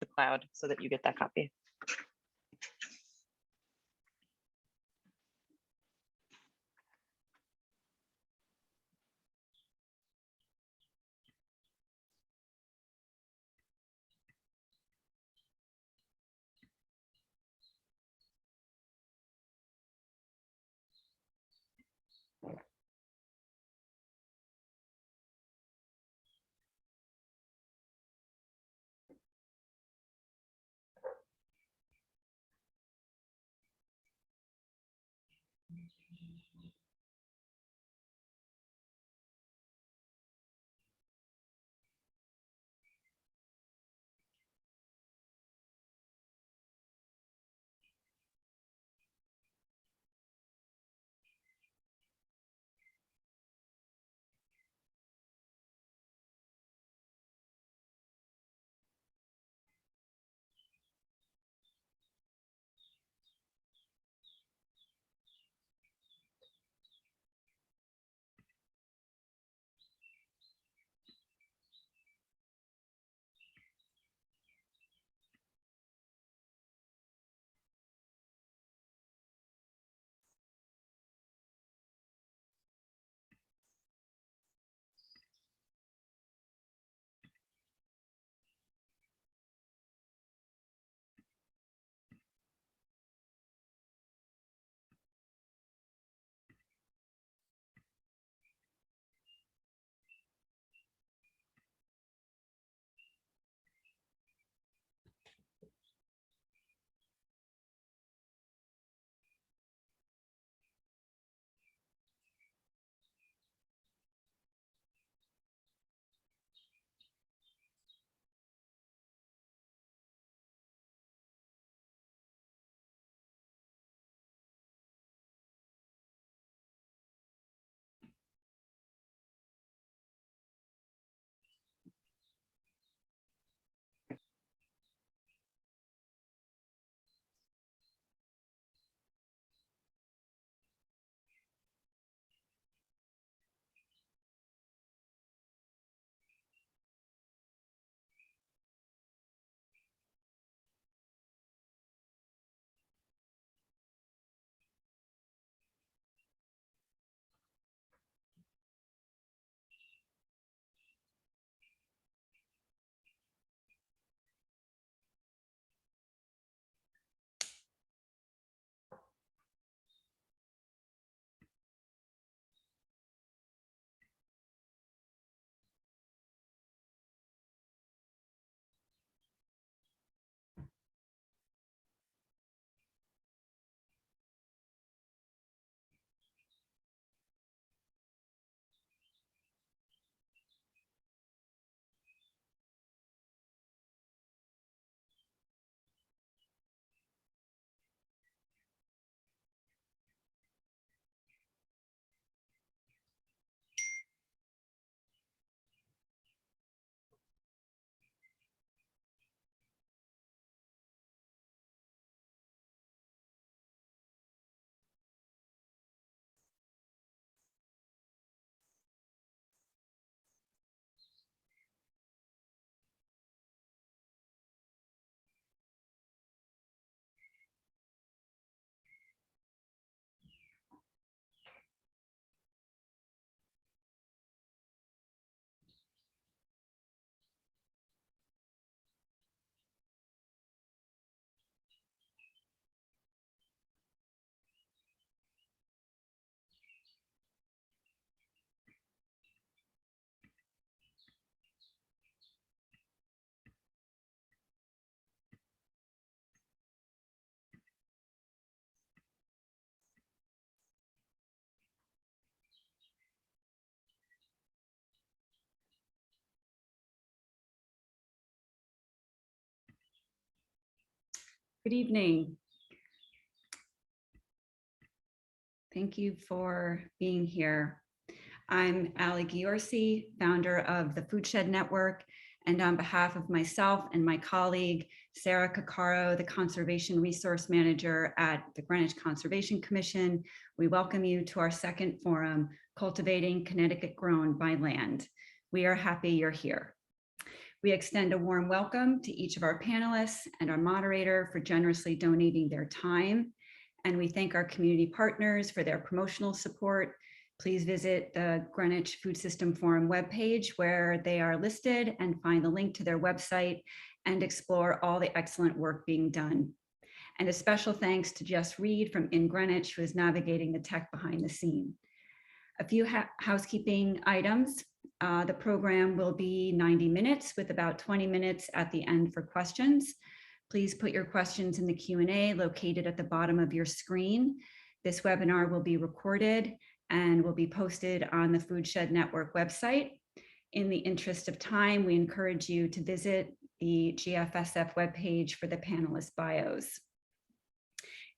the cloud so that you get that copy. Good evening. Thank you for being here. I'm Ali Giorsi, founder of the Food Shed Network, and on behalf of myself and my colleague, Sarah Caccaro, the Conservation Resource Manager at the Greenwich Conservation Commission, we welcome you to our second forum, Cultivating Connecticut Grown by Land. We are happy you're here. We extend a warm welcome to each of our panelists and our moderator for generously donating their time. And we thank our community partners for their promotional support. Please visit the Greenwich Food System Forum webpage where they are listed and find the link to their website and explore all the excellent work being done. And a special thanks to Jess Reed from In Greenwich, who is navigating the tech behind the scene. A few housekeeping items. The program will be 90 minutes with about 20 minutes at the end for questions. Please put your questions in the Q&A located at the bottom of your screen. This webinar will be recorded and will be posted on the Foodshed Network website. In the interest of time, we encourage you to visit the GFSF webpage for the panelist bios.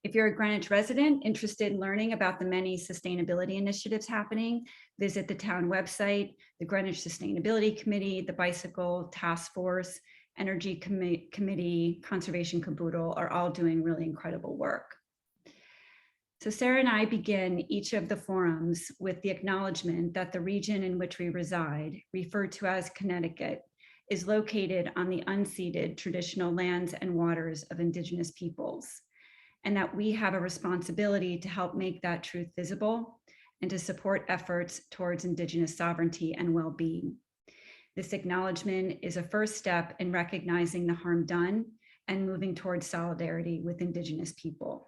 If you're a Greenwich resident interested in learning about the many sustainability initiatives happening, visit the town website, the Greenwich Sustainability Committee, the Bicycle Task Force, Energy Committee, Conservation Caboodle are all doing really incredible work. So Sarah and I begin each of the forums with the acknowledgement that the region in which we reside, referred to as Connecticut, is located on the unceded traditional lands and waters of Indigenous peoples, and that we have a responsibility to help make that truth visible and to support efforts towards Indigenous sovereignty and well-being. This acknowledgement is a first step in recognizing the harm done and moving towards solidarity with Indigenous people.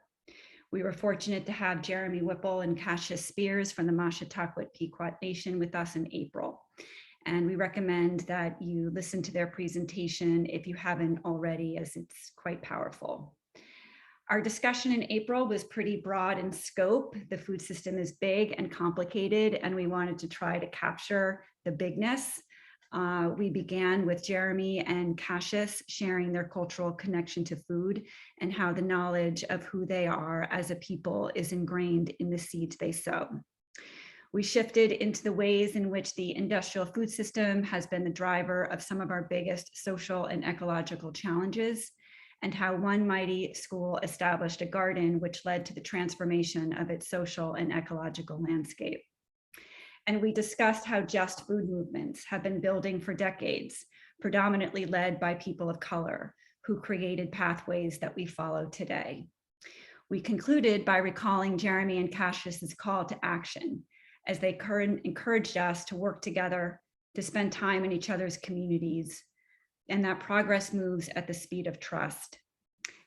We were fortunate to have Jeremy Whipple and Cassius Spears from the Mashataqua Pequot Nation with us in April. And we recommend that you listen to their presentation if you haven't already, as it's quite powerful. Our discussion in April was pretty broad in scope. The food system is big and complicated, and we wanted to try to capture the bigness. We began with Jeremy and Cassius sharing their cultural connection to food and how the knowledge of who they are as a people is ingrained in the seeds they sow. We shifted into the ways in which the industrial food system has been the driver of some of our biggest social and ecological challenges, and how one mighty school established a garden which led to the transformation of its social and ecological landscape. And we discussed how just food movements have been building for decades, predominantly led by people of color, who created pathways that we follow today. We concluded by recalling Jeremy and Cassius's call to action, as they encouraged us to work together, to spend time in each other's communities, and that progress moves at the speed of trust.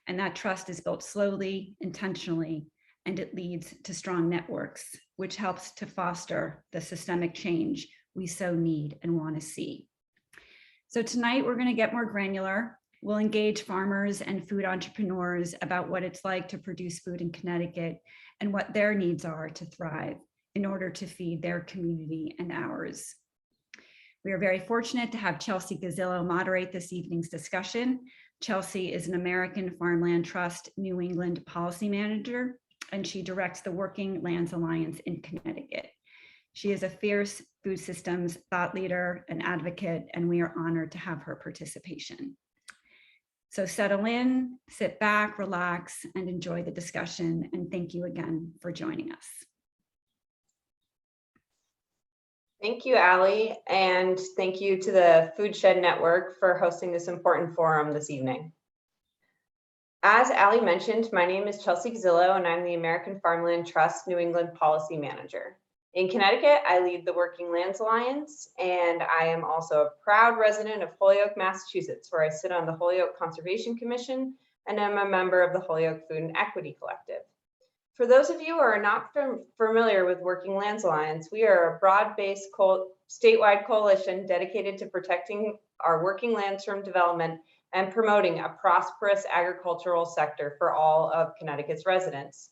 And that trust is built slowly, intentionally, and it leads to strong networks, which helps to foster the systemic change we so need and want to see. So tonight we're going to get more granular. We'll engage farmers and food entrepreneurs about what it's like to produce food in Connecticut and what their needs are to thrive in order to feed their community and ours. We are very fortunate to have Chelsea Gazzillo moderate this evening's discussion. Chelsea is an American Farmland Trust New England policy manager, and she directs the Working Lands Alliance in Connecticut. She is a fierce food systems thought leader and advocate, and we are honored to have her participation. So settle in, sit back, relax, and enjoy the discussion. And thank you again for joining us. Thank you, Allie, and thank you to the Foodshed Network for hosting this important forum this evening. As Allie mentioned, my name is Chelsea Gazzillo, and I'm the American Farmland Trust New England Policy Manager. In Connecticut, I lead the Working Lands Alliance, and I am also a proud resident of Holyoke, Massachusetts, where I sit on the Holyoke Conservation Commission and am a member of the Holyoke Food and Equity Collective. For those of you who are not familiar with Working Lands Alliance, we are a broad-based statewide coalition dedicated to protecting our working lands from development and promoting a prosperous agricultural sector for all of Connecticut's residents.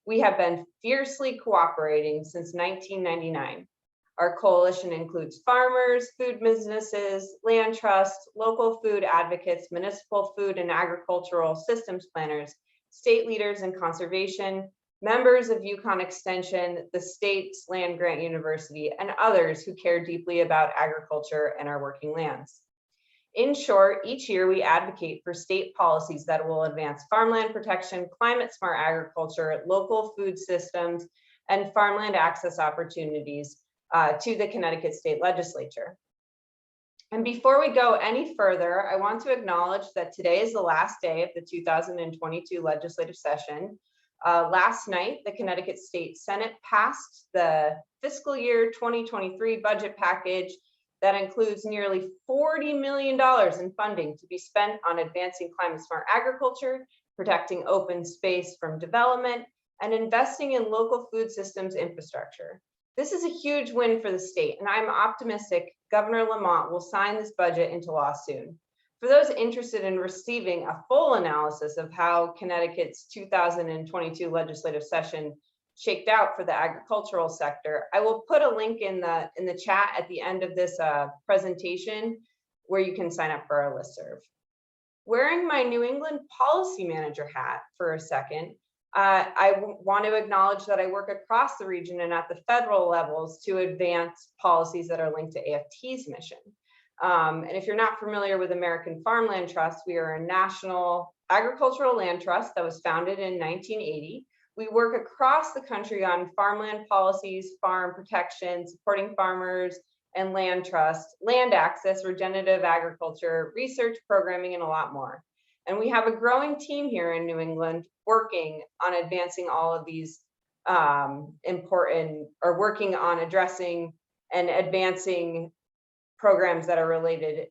We have been fiercely cooperating since 1999. Our coalition includes farmers, food businesses, land trusts, local food advocates, municipal food and agricultural systems planners, state leaders in conservation, members of Yukon Extension, the state's land grant university, and others who care deeply about agriculture and our working lands. In short, each year we advocate for state policies that will advance farmland protection, climate smart agriculture, local food systems, and farmland access opportunities to the Connecticut State Legislature. And before we go any further, I want to acknowledge that today is the last day of the 2022 legislative session. Last night, the Connecticut State Senate passed the fiscal year 2023 budget package that includes nearly $40 million in funding to be spent on advancing climate smart agriculture, protecting open space from development, and investing in local food systems infrastructure. This is a huge win for the state, and I'm optimistic Governor Lamont will sign this budget into law soon. For those interested in receiving a full analysis of how Connecticut's 2022 legislative session shaked out for the agricultural sector, I will put a link in the chat at the end of this presentation where you can sign up for our listserv. Wearing my New England policy manager hat for a second, I want to acknowledge that I work across the region and at the federal levels to advance policies that are linked to AFT's mission. And if you're not familiar with American Farmland Trust, we are a national agricultural land trust that was founded in 1980. We work across the country on farmland policies, farm protection, supporting farmers and land trust, land access, regenerative agriculture, research, programming, and a lot more. And we have a growing team here in New England working on advancing all of these working on addressing and advancing programs that are related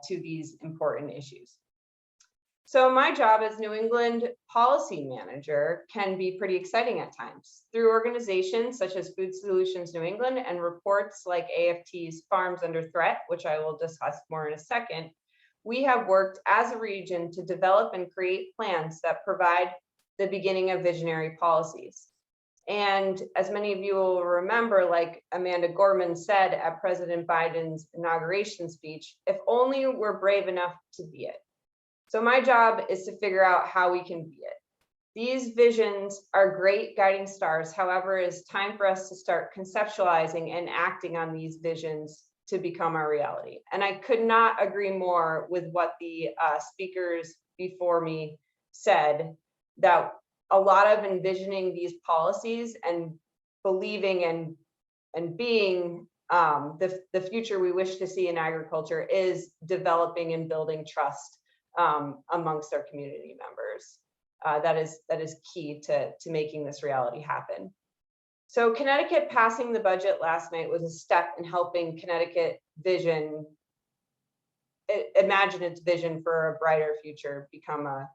to these important issues. So my job as New England policy manager can be pretty exciting at times. Through organizations such as Food Solutions New England and reports like AFT's Farms Under Threat, which I will discuss more in a second, we have worked as a region to develop and create plans that provide the beginning of visionary policies. And as many of you will remember, like Amanda Gorman said at President Biden's inauguration speech, if only we're brave enough to be it. So my job is to figure out how we can be it. These visions are great guiding stars. However, it's time for us to start conceptualizing and acting on these visions to become our reality. And I could not agree more with what the speakers before me said, that a lot of envisioning these policies and believing and being the future we wish to see in agriculture is developing and building trust amongst our community members. That is key to making this reality happen. So Connecticut passing the budget last night was a step in helping Connecticut imagine its vision for a brighter future become a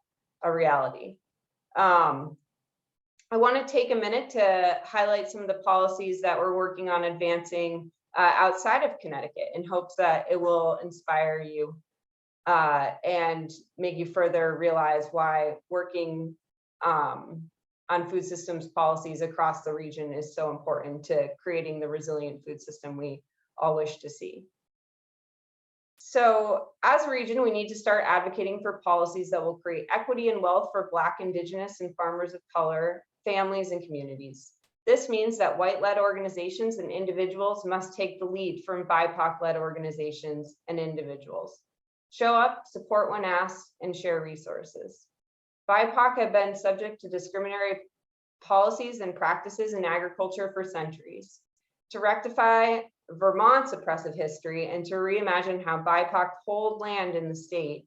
reality. I want to take a minute to highlight some of the policies that we're working on advancing outside of Connecticut in hopes that it will inspire you and make you further realize why working on food systems policies across the region is so important to creating the resilient food system we all wish to see. So as a region, we need to start advocating for policies that will create equity and wealth for Black, Indigenous, and farmers of color, families, and communities. This means that white-led organizations and individuals must take the lead from BIPOC-led organizations and individuals. Show up, support when asked, and share resources. BIPOC have been subject to discriminatory policies and practices in agriculture for centuries. To rectify Vermont's oppressive history and to reimagine how BIPOC hold land in the state,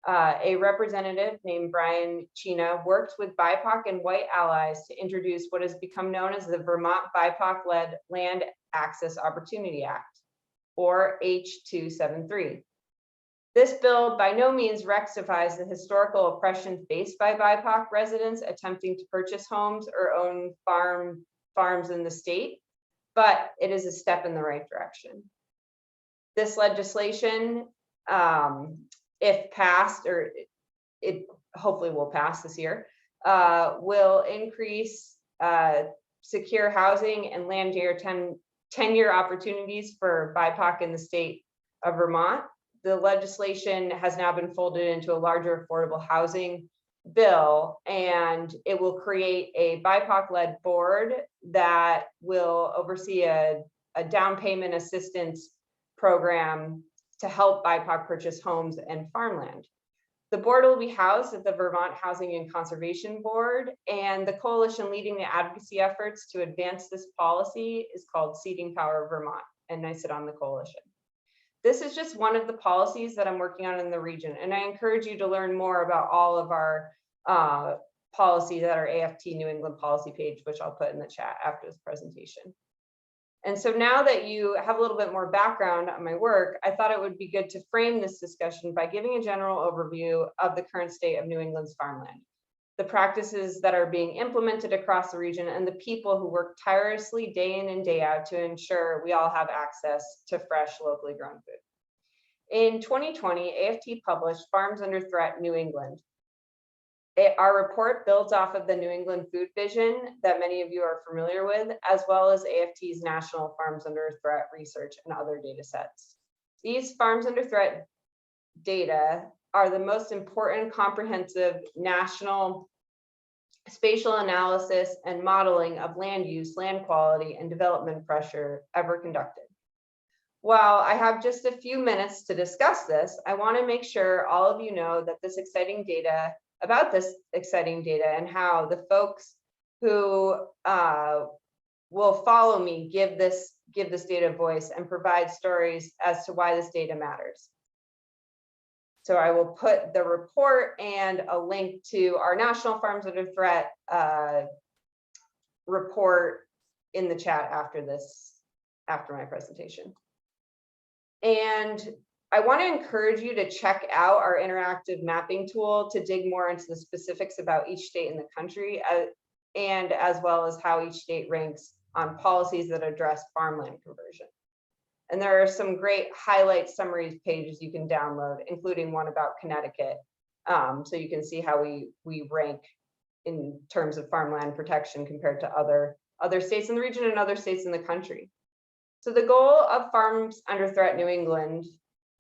a representative named Brian Chena worked with BIPOC and white allies to introduce what has become known as the Vermont BIPOC-led Land Access Opportunity Act, or H273. This bill by no means rectifies the historical oppression faced by BIPOC residents attempting to purchase homes or own farms in the state, but it is a step in the right direction. This legislation, if passed, or it hopefully will pass this year, will increase secure housing and land tenure opportunities for BIPOC in the state of Vermont. The legislation has now been folded into a larger affordable housing bill, and it will create a BIPOC-led board that will oversee a down payment assistance program to help BIPOC purchase homes and farmland. The board will be housed at the Vermont Housing and Conservation Board, and the coalition leading the advocacy efforts to advance this policy is called Seeding Power Vermont, and I sit on the coalition. this is just one of the policies that I'm working on in the region, and I encourage you to learn more about all of our policies at our AFT New England policy page, which I'll put in the chat after this presentation. And so now that you have a little bit more background on my work, I thought it would be good to frame this discussion by giving a general overview of the current state of New England's farmland, the practices that are being implemented across the region, and the people who work tirelessly day in and day out to ensure we all have access to fresh, locally grown food. In 2020, AFT published Farms Under Threat New England. Our report builds off of the New England Food Vision that many of you are familiar with, as well as AFT's National Farms Under Threat research and other data sets. These Farms Under Threat data are the most important comprehensive national spatial analysis and modeling of land use, land quality, and development pressure ever conducted. While I have just a few minutes to discuss this, I want to make sure all of you know that this exciting data and how the folks who will follow me give this data a voice and provide stories as to why this data matters. So I will put the report and a link to our National Farms Under Threat report in the chat after my presentation. And I want to encourage you to check out our interactive mapping tool to dig more into the specifics about each state in the country, and as well as how each state ranks on policies that address farmland conversion. And there are some great highlight summaries pages you can download, including one about Connecticut. So you can see how we rank in terms of farmland protection compared to other states in the region and other states in the country. So the goal of Farms Under Threat New England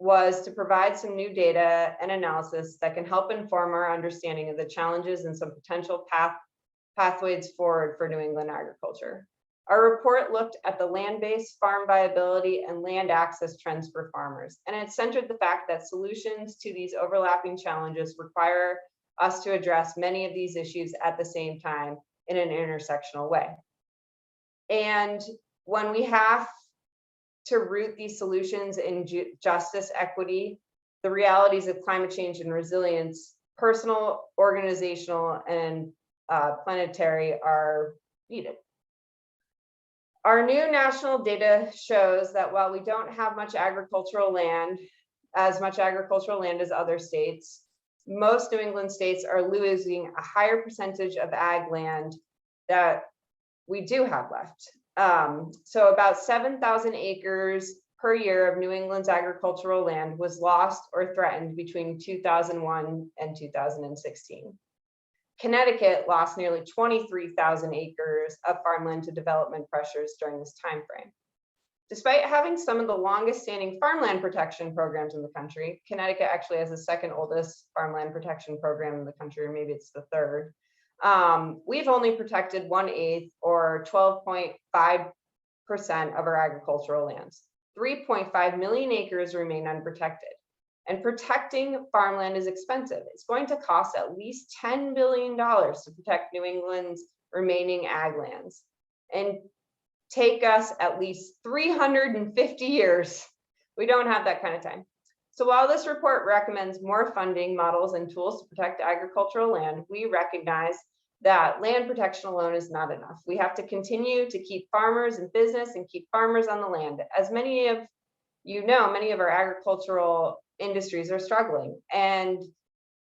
was to provide some new data and analysis that can help inform our understanding of the challenges and some potential pathways forward for New England agriculture. Our report looked at the land-based farm viability and land access trends for farmers, and it centered the fact that solutions to these overlapping challenges require us to address many of these issues at the same time in an intersectional way. And when we have to root these solutions in justice, equity, the realities of climate change and resilience, personal, organizational, and planetary are needed. Our new national data shows that while we don't have much agricultural land as other states, most New England states are losing a higher percentage of ag land that we do have left. So about 7,000 acres per year of New England's agricultural land was lost or threatened between 2001 and 2016. Connecticut lost nearly 23,000 acres of farmland to development pressures during this time frame. Despite having some of the longest standing farmland protection programs in the country, Connecticut actually has the second oldest farmland protection program in the country, or maybe it's the third. We've only protected 1/8 or 12.5% of our agricultural lands. 3.5 million acres remain unprotected. And protecting farmland is expensive. It's going to cost at least $10 billion to protect New England's remaining ag lands, and take us at least 350 years. We don't have that kind of time. So while this report recommends more funding, models, and tools to protect agricultural land, we recognize that land protection alone is not enough. We have to continue to keep farmers in business and keep farmers on the land. As many of you know, many of our agricultural industries are struggling, and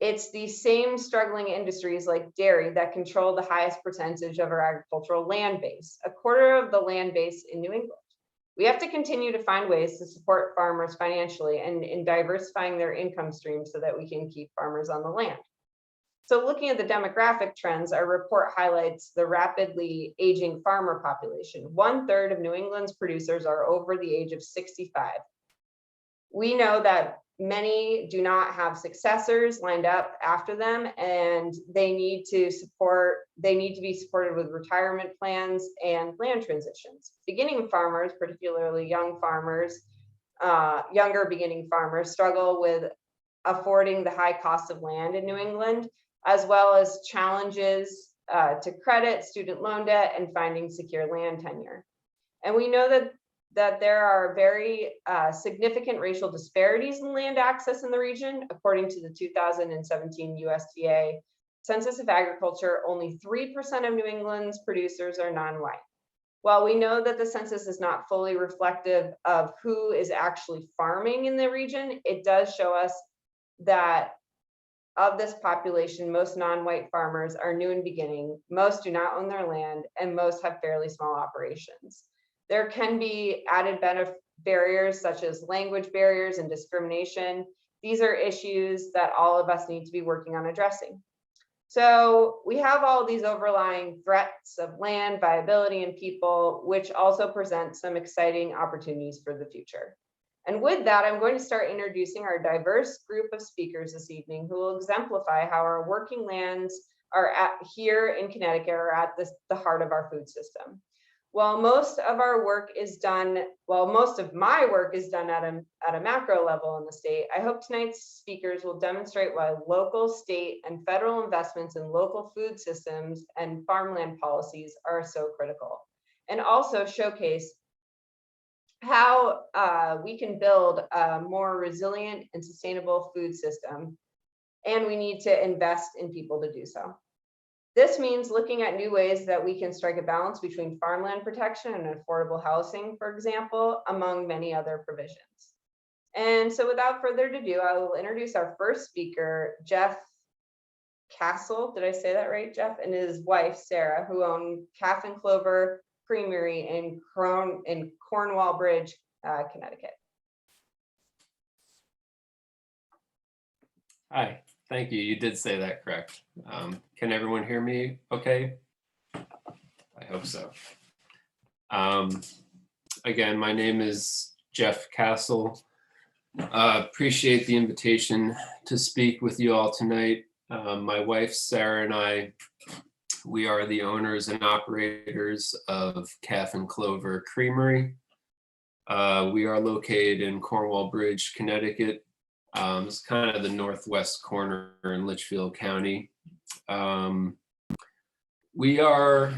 it's these same struggling industries like dairy that control the highest percentage of our agricultural land base, a quarter of the land base in New England. We have to continue to find ways to support farmers financially and in diversifying their income streams so that we can keep farmers on the land. So looking at the demographic trends, our report highlights the rapidly aging farmer population. 1/3 of New England's producers are over the age of 65. We know that many do not have successors lined up after them, and they need to be supported with retirement plans and land transitions. Beginning farmers, particularly young farmers, younger beginning farmers, struggle with affording the high cost of land in New England, as well as challenges to credit, student loan debt, and finding secure land tenure. And we know that that there are very significant racial disparities in land access in the region. According to the 2017 USDA Census of Agriculture, only 3% of New England's producers are non-white. While we know that the census is not fully reflective of who is actually farming in the region, it does show us that of this population, most non-white farmers are new in beginning, most do not own their land, and most have fairly small operations. There can be added barriers such as language barriers and discrimination. These are issues that all of us need to be working on addressing. So we have all these overlying threats of land, viability, and people, which also present some exciting opportunities for the future. And with that, I'm going to start introducing our diverse group of speakers this evening who will exemplify how our working lands are here in Connecticut are at the heart of our food system. While most of my work is done at a macro level in the state, I hope tonight's speakers will demonstrate why local, state, and federal investments in local food systems and farmland policies are so critical, and also showcase how we can build a more resilient and sustainable food system, and we need to invest in people to do so. This means looking at new ways that we can strike a balance between farmland protection and affordable housing, for example, among many other provisions. And so without further ado, I will introduce our first speaker, Jeff Castle. Did I say that right, Jeff? And his wife, Sarah, who own Calf and Clover Creamery in Cornwall Bridge, Connecticut. Hi, thank you. You did say that correct. Can everyone hear me okay? I hope so. Again, my name is Jeff Castle. Appreciate the invitation to speak with you all tonight. My wife, Sarah, and I, we are the owners and operators of Calf and Clover Creamery. We are located in Cornwall Bridge, Connecticut. It's kind of the northwest corner in Litchfield County. We are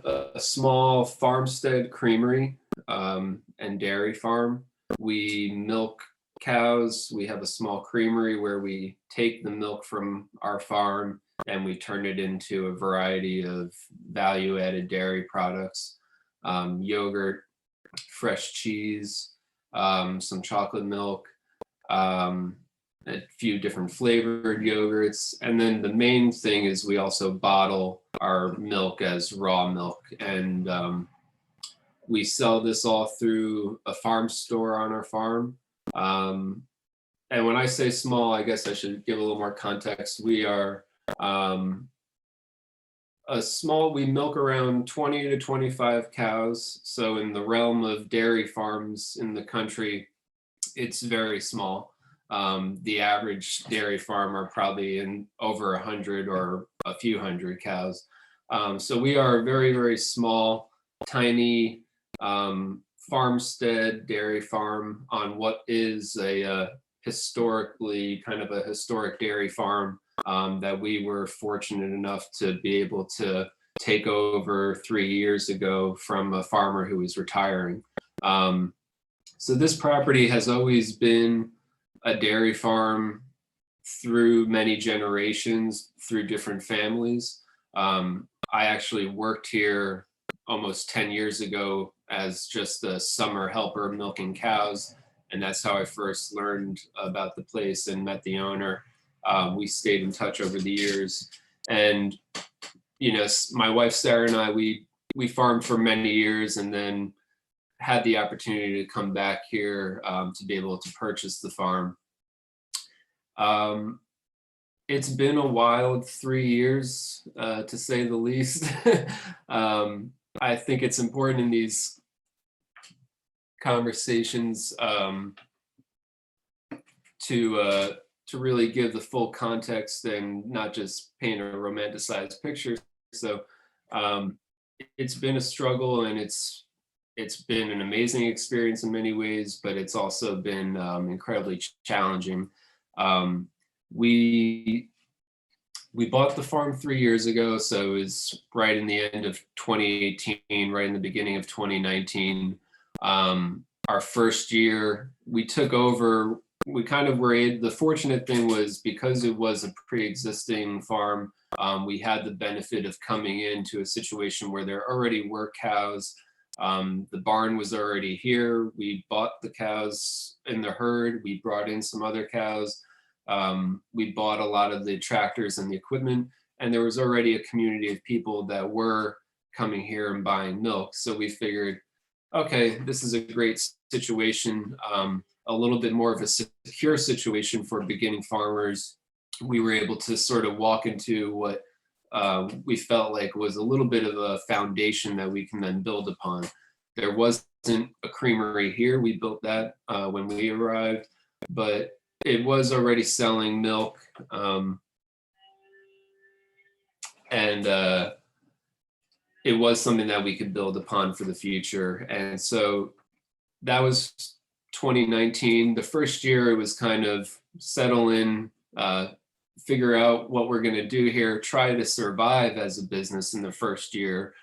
a small farmstead creamery and dairy farm. We milk cows. We have a small creamery where we take the milk from our farm and we turn it into a variety of value-added dairy products, yogurt, fresh cheese, some chocolate milk, a few different flavored yogurts. And then the main thing is we also bottle our milk as raw milk. And we sell this all through a farm store on our farm. And when I say small, I guess I should give a little more context. We are we milk around 20 to 25 cows. So in the realm of dairy farms in the country, it's very small. The average dairy farm are probably in over 100 or a few hundred cows. So we are a very, very small, tiny farmstead dairy farm on what is a historically kind of a historic dairy farm that we were fortunate enough to be able to take over 3 years ago from a farmer who was retiring. So this property has always been a dairy farm through many generations, through different families. I actually worked here almost 10 years ago as just a summer helper milking cows. And that's how I first learned about the place and met the owner. We stayed in touch over the years. And, you know, my wife, Sarah, and I, we farmed for many years and then had the opportunity to come back here to be able to purchase the farm. It's been a wild 3 years, to say the least. I think it's important in these conversations to really give the full context and not just paint a romanticized picture. So it's been a struggle, and it's been an amazing experience in many ways, but it's also been incredibly challenging. We bought the farm 3 years ago, so it was right in the end of 2018, right in the beginning of 2019. Our first year, we took over, we kind of were, the fortunate thing was because it was a pre-existing farm, we had the benefit of coming into a situation where there already were cows. The barn was already here. We bought the cows in the herd. We brought in some other cows. We bought a lot of the tractors and the equipment, and there was already a community of people that were coming here and buying milk. So we figured, okay, this is a great situation, a little bit more of a secure situation for beginning farmers. We were able to sort of walk into what we felt like was a little bit of a foundation that we can then build upon. There wasn't a creamery here. We built that when we arrived, but it was already selling milk. And it was something that we could build upon for the future. And so that was 2019. The first year it was kind of settle in, figure out what we're going to do here, try to survive as a business in the first year.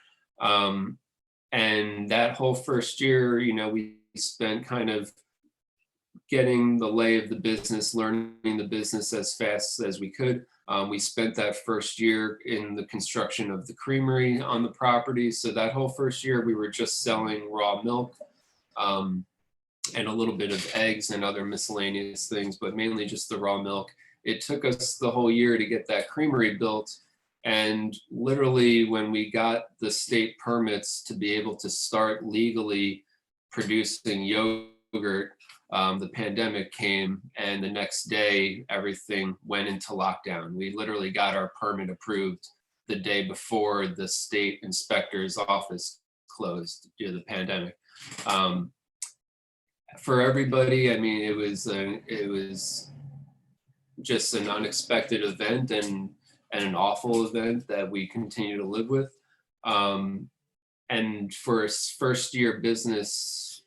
And that whole first year, you know, we spent kind of getting the lay of the business, learning the business as fast as we could. We spent that first year in the construction of the creamery on the property. So that whole first year, we were just selling raw milk and a little bit of eggs and other miscellaneous things, but mainly just the raw milk. It took us the whole year to get that creamery built. And literally when we got the state permits to be able to start legally producing yogurt, the pandemic came, and the next day everything went into lockdown. We literally got our permit approved the day before the state inspector's office closed due to the pandemic. For everybody, I mean, it was just an unexpected event and an awful event that we continue to live with. And for a first year business,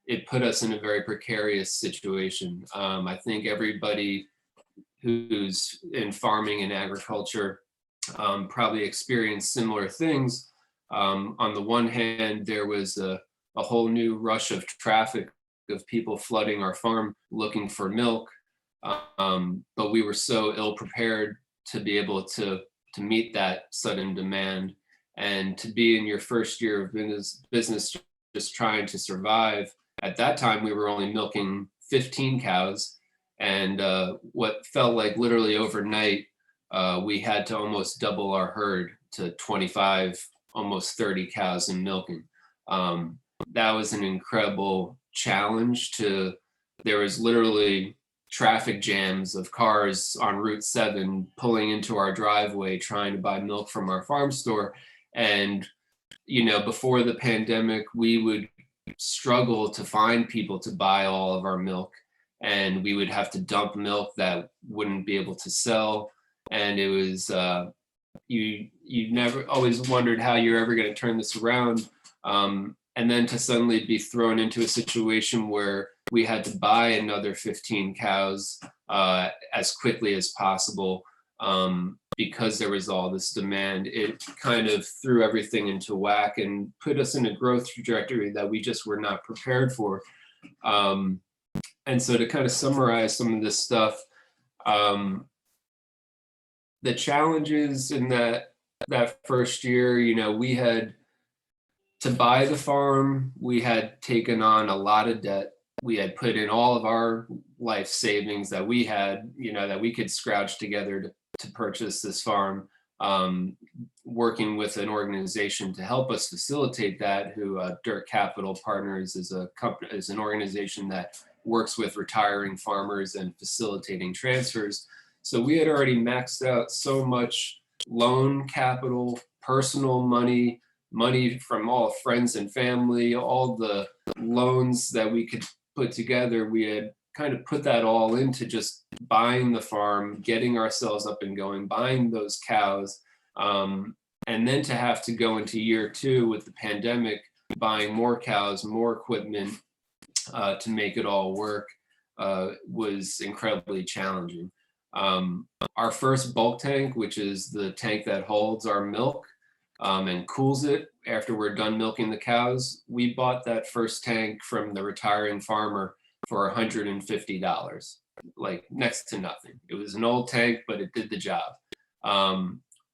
it put us in a very precarious situation. I think everybody who's in farming and agriculture probably experienced similar things. On the one hand, there was a whole new rush of traffic of people flooding our farm looking for milk. But we were so ill prepared to be able to meet that sudden demand, and to be in your first year of business just trying to survive. At that time, we were only milking 15 cows, and what felt like literally overnight, we had to almost double our herd to 25, almost 30 cows in milking. That was an incredible challenge. There was literally traffic jams of cars on Route 7 pulling into our driveway trying to buy milk from our farm store. And, you know, before the pandemic, we would struggle to find people to buy all of our milk, and we would have to dump milk that wouldn't be able to sell. And it was you never always wondered how you're ever going to turn this around, and then to suddenly be thrown into a situation where we had to buy another 15 cows as quickly as possible because there was all this demand. It kind of threw everything into whack and put us in a growth trajectory that we just were not prepared for. And so to kind of summarize some of this stuff, the challenges in that first year, you know, we had to buy the farm, we had taken on a lot of debt. We had put in all of our life savings that we had, you know, that we could scrounge together to purchase this farm, working with an organization to help us facilitate that, who Dirt Capital Partners is an organization that works with retiring farmers and facilitating transfers. So we had already maxed out so much loan capital, personal money from all friends and family, all the loans that we could put together. We had kind of put that all into just buying the farm, getting ourselves up and going, buying those cows. And then to have to go into year 2 with the pandemic, buying more cows, more equipment to make it all work was incredibly challenging. Our first bulk tank, which is the tank that holds our milk, and cools it after we're done milking the cows. We bought that first tank from the retiring farmer for $150, like next to nothing. It was an old tank, but it did the job.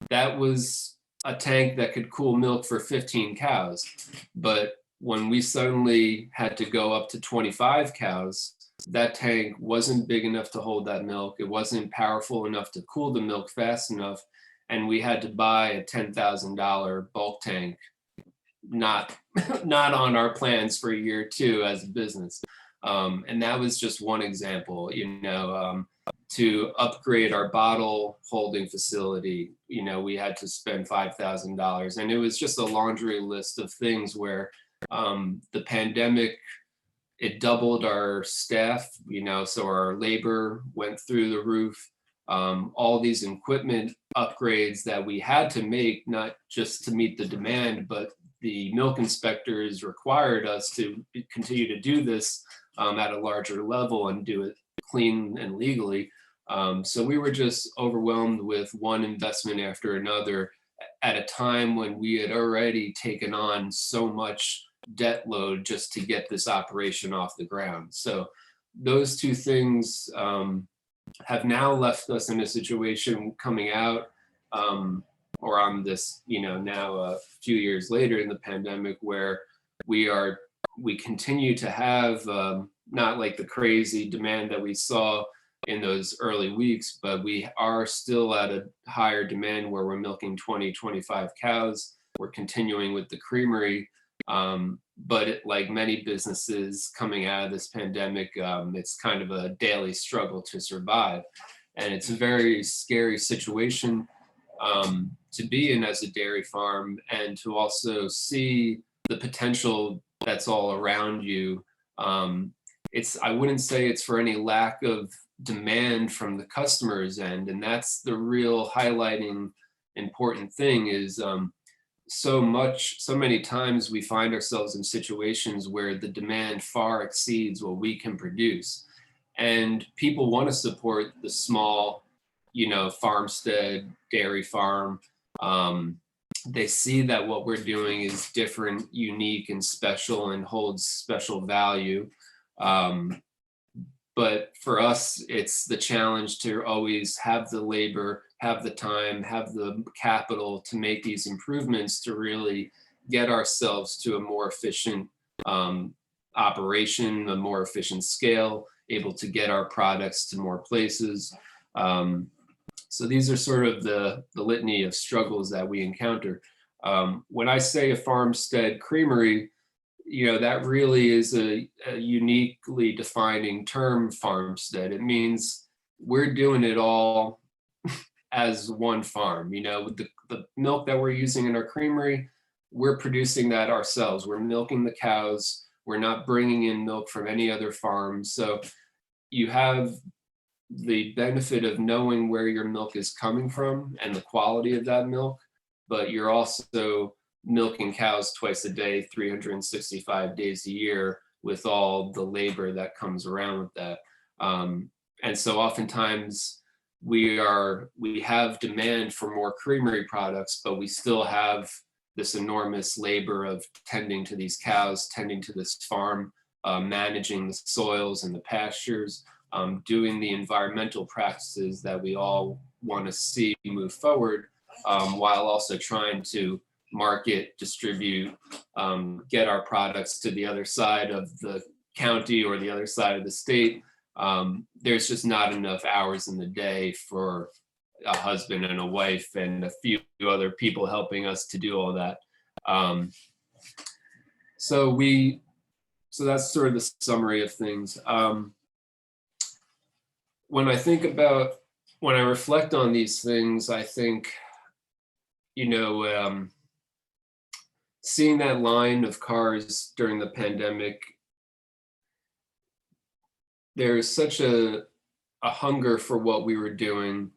That was a tank that could cool milk for 15 cows. But when we suddenly had to go up to 25 cows, that tank wasn't big enough to hold that milk. It wasn't powerful enough to cool the milk fast enough. And we had to buy a $10,000 bulk tank, not on our plans for year two as a business. And that was just one example, to upgrade our bottle holding facility, we had to spend $5,000. And it was just a laundry list of things where the pandemic, it doubled our staff, so our labor went through the roof. All these equipment upgrades that we had to make, not just to meet the demand, but the milk inspectors required us to continue to do this at a larger level and do it clean and legally. So we were just overwhelmed with one investment after another at a time when we had already taken on so much debt load just to get this operation off the ground. So those two things have now left us in a situation coming out or on this, now a few years later in the pandemic, where we continue to have not like the crazy demand that we saw in those early weeks, but we are still at a higher demand where we're milking 20, 25 cows. We're continuing with the creamery. But like many businesses coming out of this pandemic, it's kind of a daily struggle to survive. And it's a very scary situation to be in as a dairy farm, and to also see the potential that's all around you. I wouldn't say it's for any lack of demand from the customer's end. And that's the real highlighting important thing is so many times we find ourselves in situations where the demand far exceeds what we can produce. And people want to support the small, farmstead, dairy farm. They see that what we're doing is different, unique, and special, and holds special value. But for us, it's the challenge to always have the labor, have the time, have the capital to make these improvements to really get ourselves to a more efficient operation, a more efficient scale, able to get our products to more places. So these are sort of the litany of struggles that we encounter. When I say a farmstead creamery, that really is a uniquely defining term, farmstead. It means we're doing it all as one farm. The milk that we're using in our creamery, we're producing that ourselves. We're milking the cows. We're not bringing in milk from any other farm. So you have the benefit of knowing where your milk is coming from and the quality of that milk, but you're also milking cows twice a day, 365 days a year, with all the labor that comes around with that. And so oftentimes we have demand for more creamery products, but we still have this enormous labor of tending to these cows, tending to this farm, managing the soils and the pastures, doing the environmental practices that we all want to see move forward, while also trying to market, distribute, get our products to the other side of the county or the other side of the state. There's just not enough hours in the day for a husband and a wife and a few other people helping us to do all that. So that's sort of the summary of things. When I reflect on these things, I think, seeing that line of cars during the pandemic, there's such a hunger for what we were doing,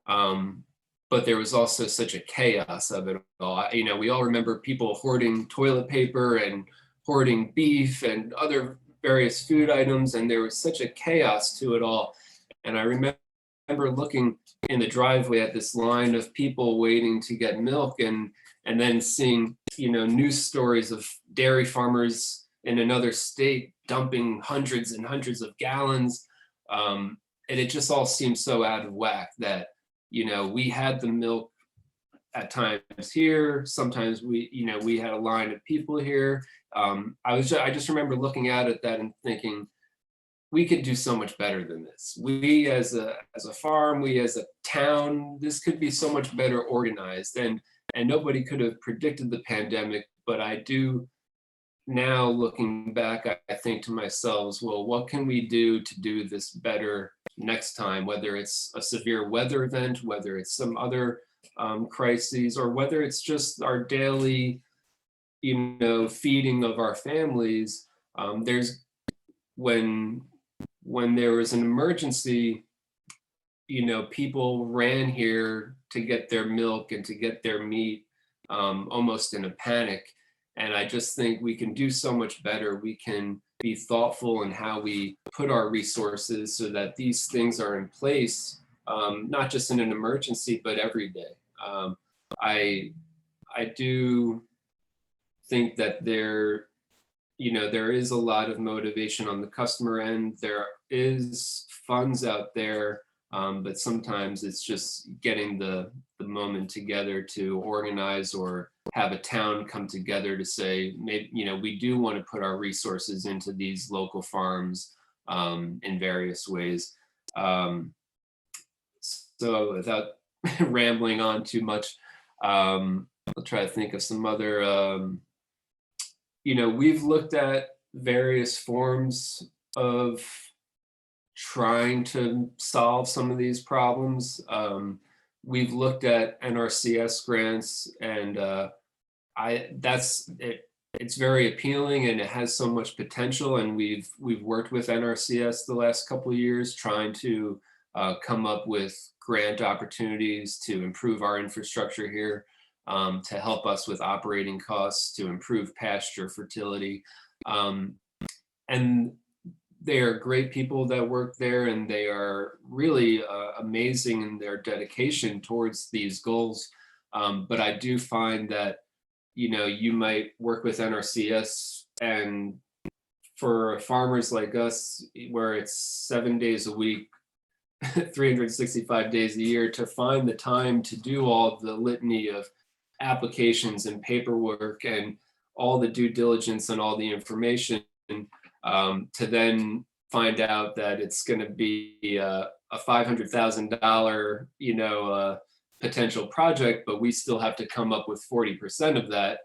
but there was also such a chaos of it all. We all remember people hoarding toilet paper and hoarding beef and other various food items, and there was such a chaos to it all. And I remember looking in the driveway at this line of people waiting to get milk, and and then seeing, news stories of dairy farmers in another state dumping hundreds and hundreds of gallons. And it just all seems so out of whack that, we had the milk at times here. Sometimes we had a line of people here. I just remember looking out at that and thinking, we could do so much better than this. We as a farm, we as a town, this could be so much better organized. And nobody could have predicted the pandemic, but I do now, looking back, I think to myself, well, what can we do to do this better next time, whether it's a severe weather event, whether it's some other crises, or whether it's just our daily, feeding of our families. There's when there was an emergency, people ran here to get their milk and to get their meat, almost in a panic. And I just think we can do so much better. We can be thoughtful in how we put our resources so that these things are in place, not just in an emergency, but every day. I do think that there is a lot of motivation on the customer end. There is funds out there, but sometimes it's just getting the moment together to organize or have a town come together to say, maybe, we do want to put our resources into these local farms in various ways. So without rambling on too much, I'll try to think of some other, we've looked at various forms of trying to solve some of these problems. We've looked at NRCS grants, and it's very appealing and it has so much potential. And we've worked with NRCS the last couple of years trying to come up with grant opportunities to improve our infrastructure here, to help us with operating costs, to improve pasture fertility. And they are great people that work there, and they are really amazing in their dedication towards these goals. But I do find that, you might work with NRCS, and for farmers like us, where it's 7 days a week, 365 days a year, to find the time to do all the litany of applications and paperwork and all the due diligence and all the information, to then find out that it's going to be a $500,000, potential project, but we still have to come up with 40% of that.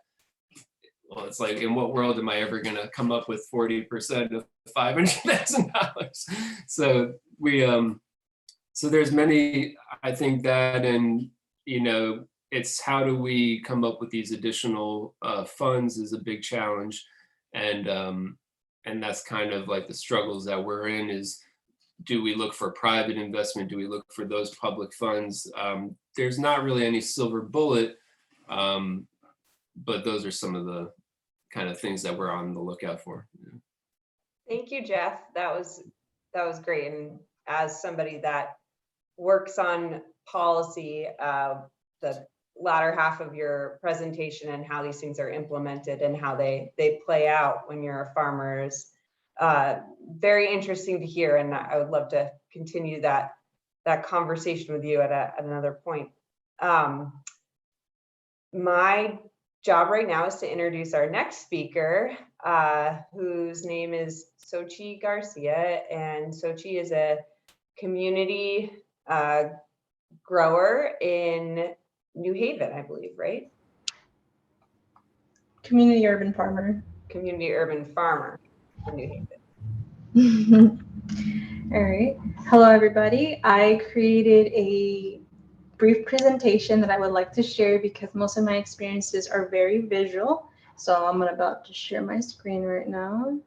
Well, it's like, in what world am I ever going to come up with 40% of $500,000? So so there's many, I think that, and, it's how do we come up with these additional funds is a big challenge. And that's kind of like the struggles that we're in is, do we look for private investment? Do we look for those public funds? There's not really any silver bullet, but those are some of the kind of things that we're on the lookout for. Thank you, Jeff. That was great. And as somebody that works on policy, the latter half of your presentation and how these things are implemented and how they play out when you're a farmer is very interesting to hear. And I would love to continue that conversation with you at another point. My job right now is to introduce our next speaker, whose name is Xochi Garcia. And Xochi is a community grower in New Haven, I believe, right? Community urban farmer. Community urban farmer in New Haven. All right. Hello, everybody. I created a brief presentation that I would like to share because most of my experiences are very visual. So I'm about to share my screen right now.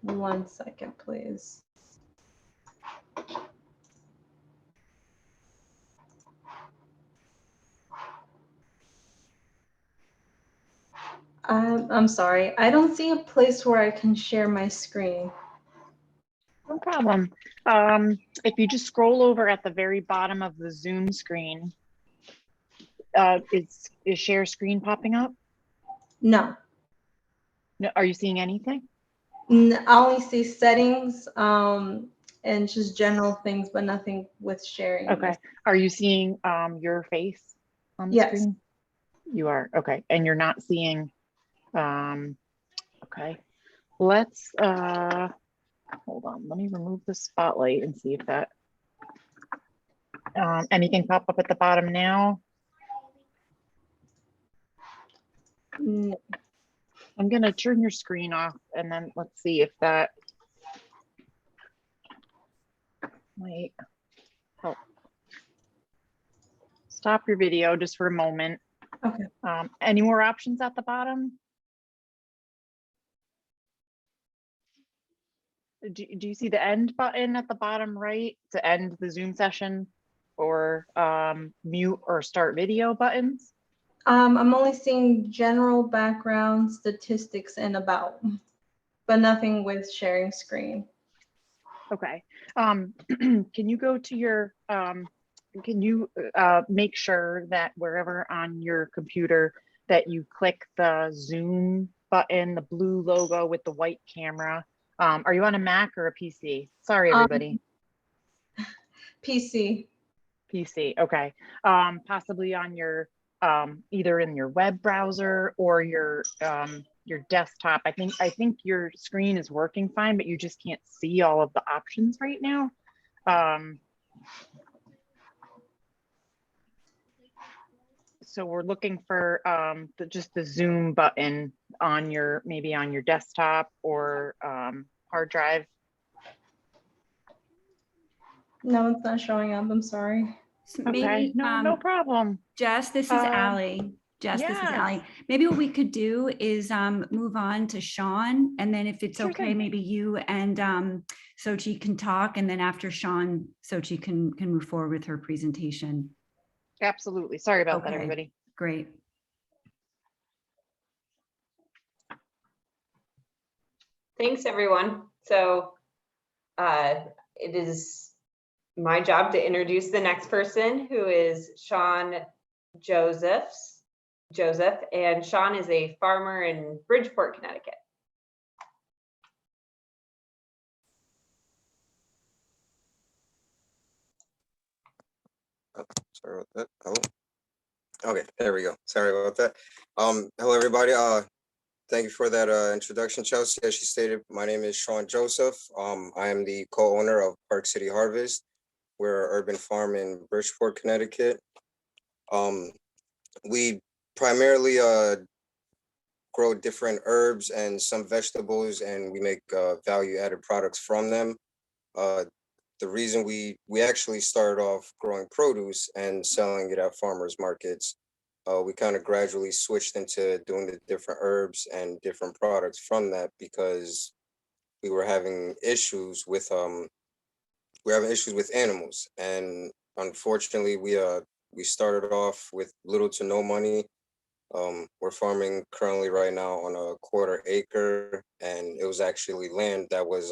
One second, please. I'm sorry. I don't see a place where I can share my screen. No problem. If you just scroll over at the very bottom of the Zoom screen, is share screen popping up? No. No, are you seeing anything? I only see settings and just general things, but nothing with sharing. Okay. Are you seeing your face on the Yes. screen? You are. Okay. And you're not seeing, okay. Let's, hold on. Let me remove the spotlight and see if that, anything pop up at the bottom now? No. I'm gonna turn your screen off and then let's see if that might help. Stop your video just for a moment. Okay. Any more options at the bottom? Do you see the end button at the bottom right to end the Zoom session, or mute or start video buttons? I'm only seeing general background, statistics, and about, but nothing with sharing screen. Okay. Can you go to your, can you make sure that wherever on your computer that you click the Zoom button, the blue logo with the white camera? Are you on a Mac or a PC? Sorry, everybody. PC. PC, okay. Possibly on your, either in your web browser or your desktop. I think your screen is working fine, but you just can't see all of the options right now. So we're looking for just the Zoom button on your, maybe on your desktop or hard drive. No, it's not showing up. I'm sorry. So Okay, maybe, no problem. Jess, this is Allie. Jess, this is yes. Allie. Maybe what we could do is move on to Sean, and then if it's Sure okay, thing. maybe you and Sochi can talk, and then after Sean, Sochi can move forward with her presentation. Absolutely. Sorry about that, Okay. everybody. Great. Thanks, everyone. So it is my job to introduce the next person, who is Sean Joseph. And Sean is a farmer in Bridgeport, Connecticut. Sorry about that. Hello. Okay, there we go. Sorry about that. Hello everybody. Thank you for that introduction, Chelsea. As she stated, my name is Sean Joseph. I am the co-owner of Park City Harvest. We're an urban farm in Bridgeport, Connecticut. We primarily grow different herbs and some vegetables, and we make value-added products from them. The reason we actually started off growing produce and selling it at farmers markets. We kind of gradually switched into doing the different herbs and different products from that because we were having issues with animals, and unfortunately we started off with little to no money. We're farming currently right now on a 1/4 acre, and it was actually land that was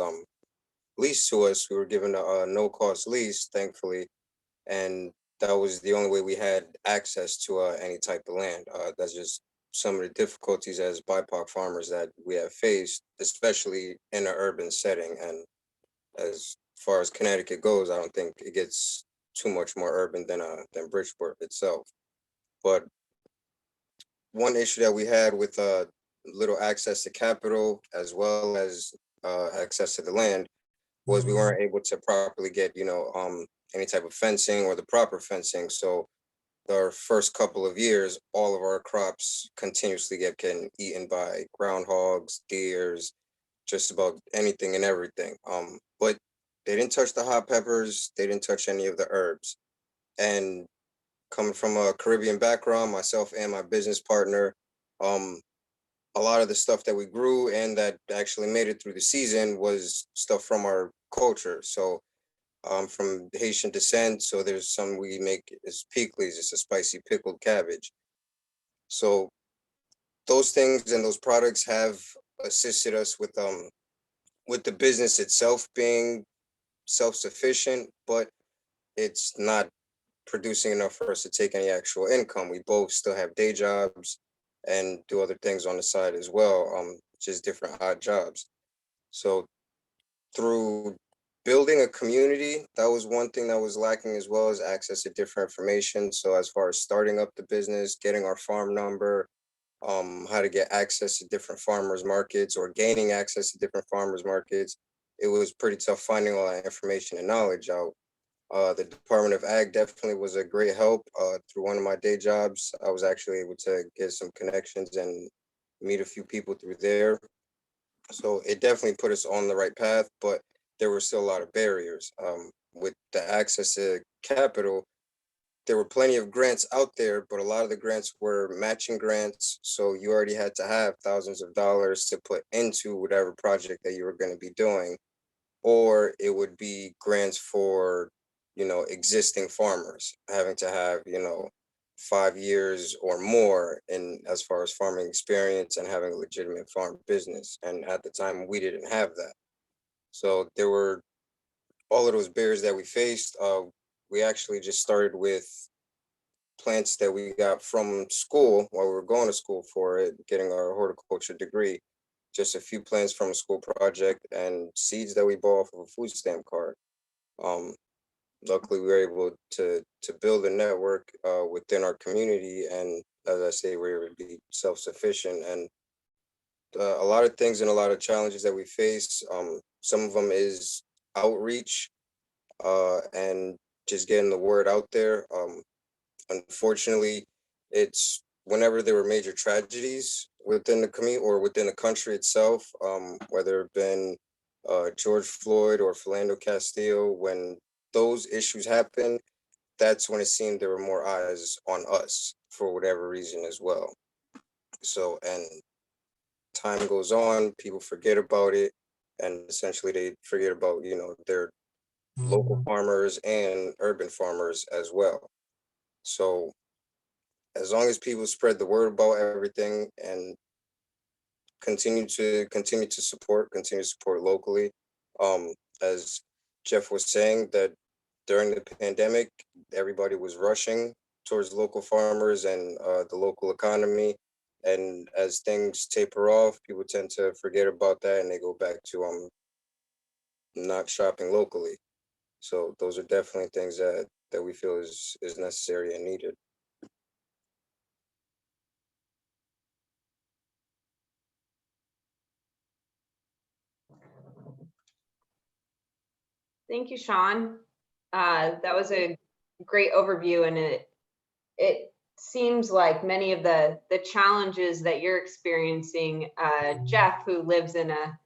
leased to us. We were given a no cost lease, thankfully, and that was the only way we had access to any type of land. That's just some of the difficulties as BIPOC farmers that we have faced, especially in an urban setting. And as far as Connecticut goes, I don't think it gets too much more urban than Bridgeport itself. But one issue that we had with little access to capital as well as access to the land was we weren't able to properly get, any type of fencing or the proper fencing. So our first couple of years, all of our crops continuously get getting eaten by groundhogs, deers, just about anything and everything. But they didn't touch the hot peppers. They didn't touch any of the herbs. And coming from a Caribbean background, myself and my business partner, a lot of the stuff that we grew and that actually made it through the season was stuff from our culture. So from Haitian descent, so there's some we make as pickles, it's a spicy pickled cabbage. So those things and those products have assisted us with the business itself being self-sufficient, but it's not producing enough for us to take any actual income. We both still have day jobs and do other things on the side as well, just different odd jobs. So through building a community, that was one thing that was lacking, as well as access to different information. So as far as starting up the business, getting our farm number, how to get access to different farmers markets or gaining access to different farmers markets, it was pretty tough finding all that information and knowledge out. The Department of Ag definitely was a great help. Through one of my day jobs, I was actually able to get some connections and meet a few people through there. So it definitely put us on the right path, but there were still a lot of barriers. With the access to capital, there were plenty of grants out there, but a lot of the grants were matching grants. So you already had to have thousands of dollars to put into whatever project that you were going to be doing, or it would be grants for, existing farmers having to have, 5 years or more in as far as farming experience and having a legitimate farm business. And at the time, we didn't have that. So there were all of those barriers that we faced. We actually just started with plants that we got from school while we were going to school for it, getting our horticulture degree. Just a few plants from a school project and seeds that we bought off of a food stamp card. Luckily, we were able to build a network within our community, and as I say, we were able to be self-sufficient. And a lot of things and a lot of challenges that we face. Some of them is outreach and just getting the word out there. Unfortunately, it's whenever there were major tragedies within the community or within the country itself, whether it been George Floyd or Philando Castile, when those issues happen, that's when it seemed there were more eyes on us for whatever reason as well. So, and time goes on, people forget about it, and essentially they forget about, their local farmers and urban farmers as well. So as long as people spread the word about everything and continue to support locally, as Jeff was saying, that during the pandemic, everybody was rushing towards local farmers and the local economy. And as things taper off, people tend to forget about that and they go back to not shopping locally. So those are definitely things that we feel is necessary and needed. Thank you, Sean. That was a great overview, and it seems like many of the challenges that you're experiencing, Jeff, who lives in a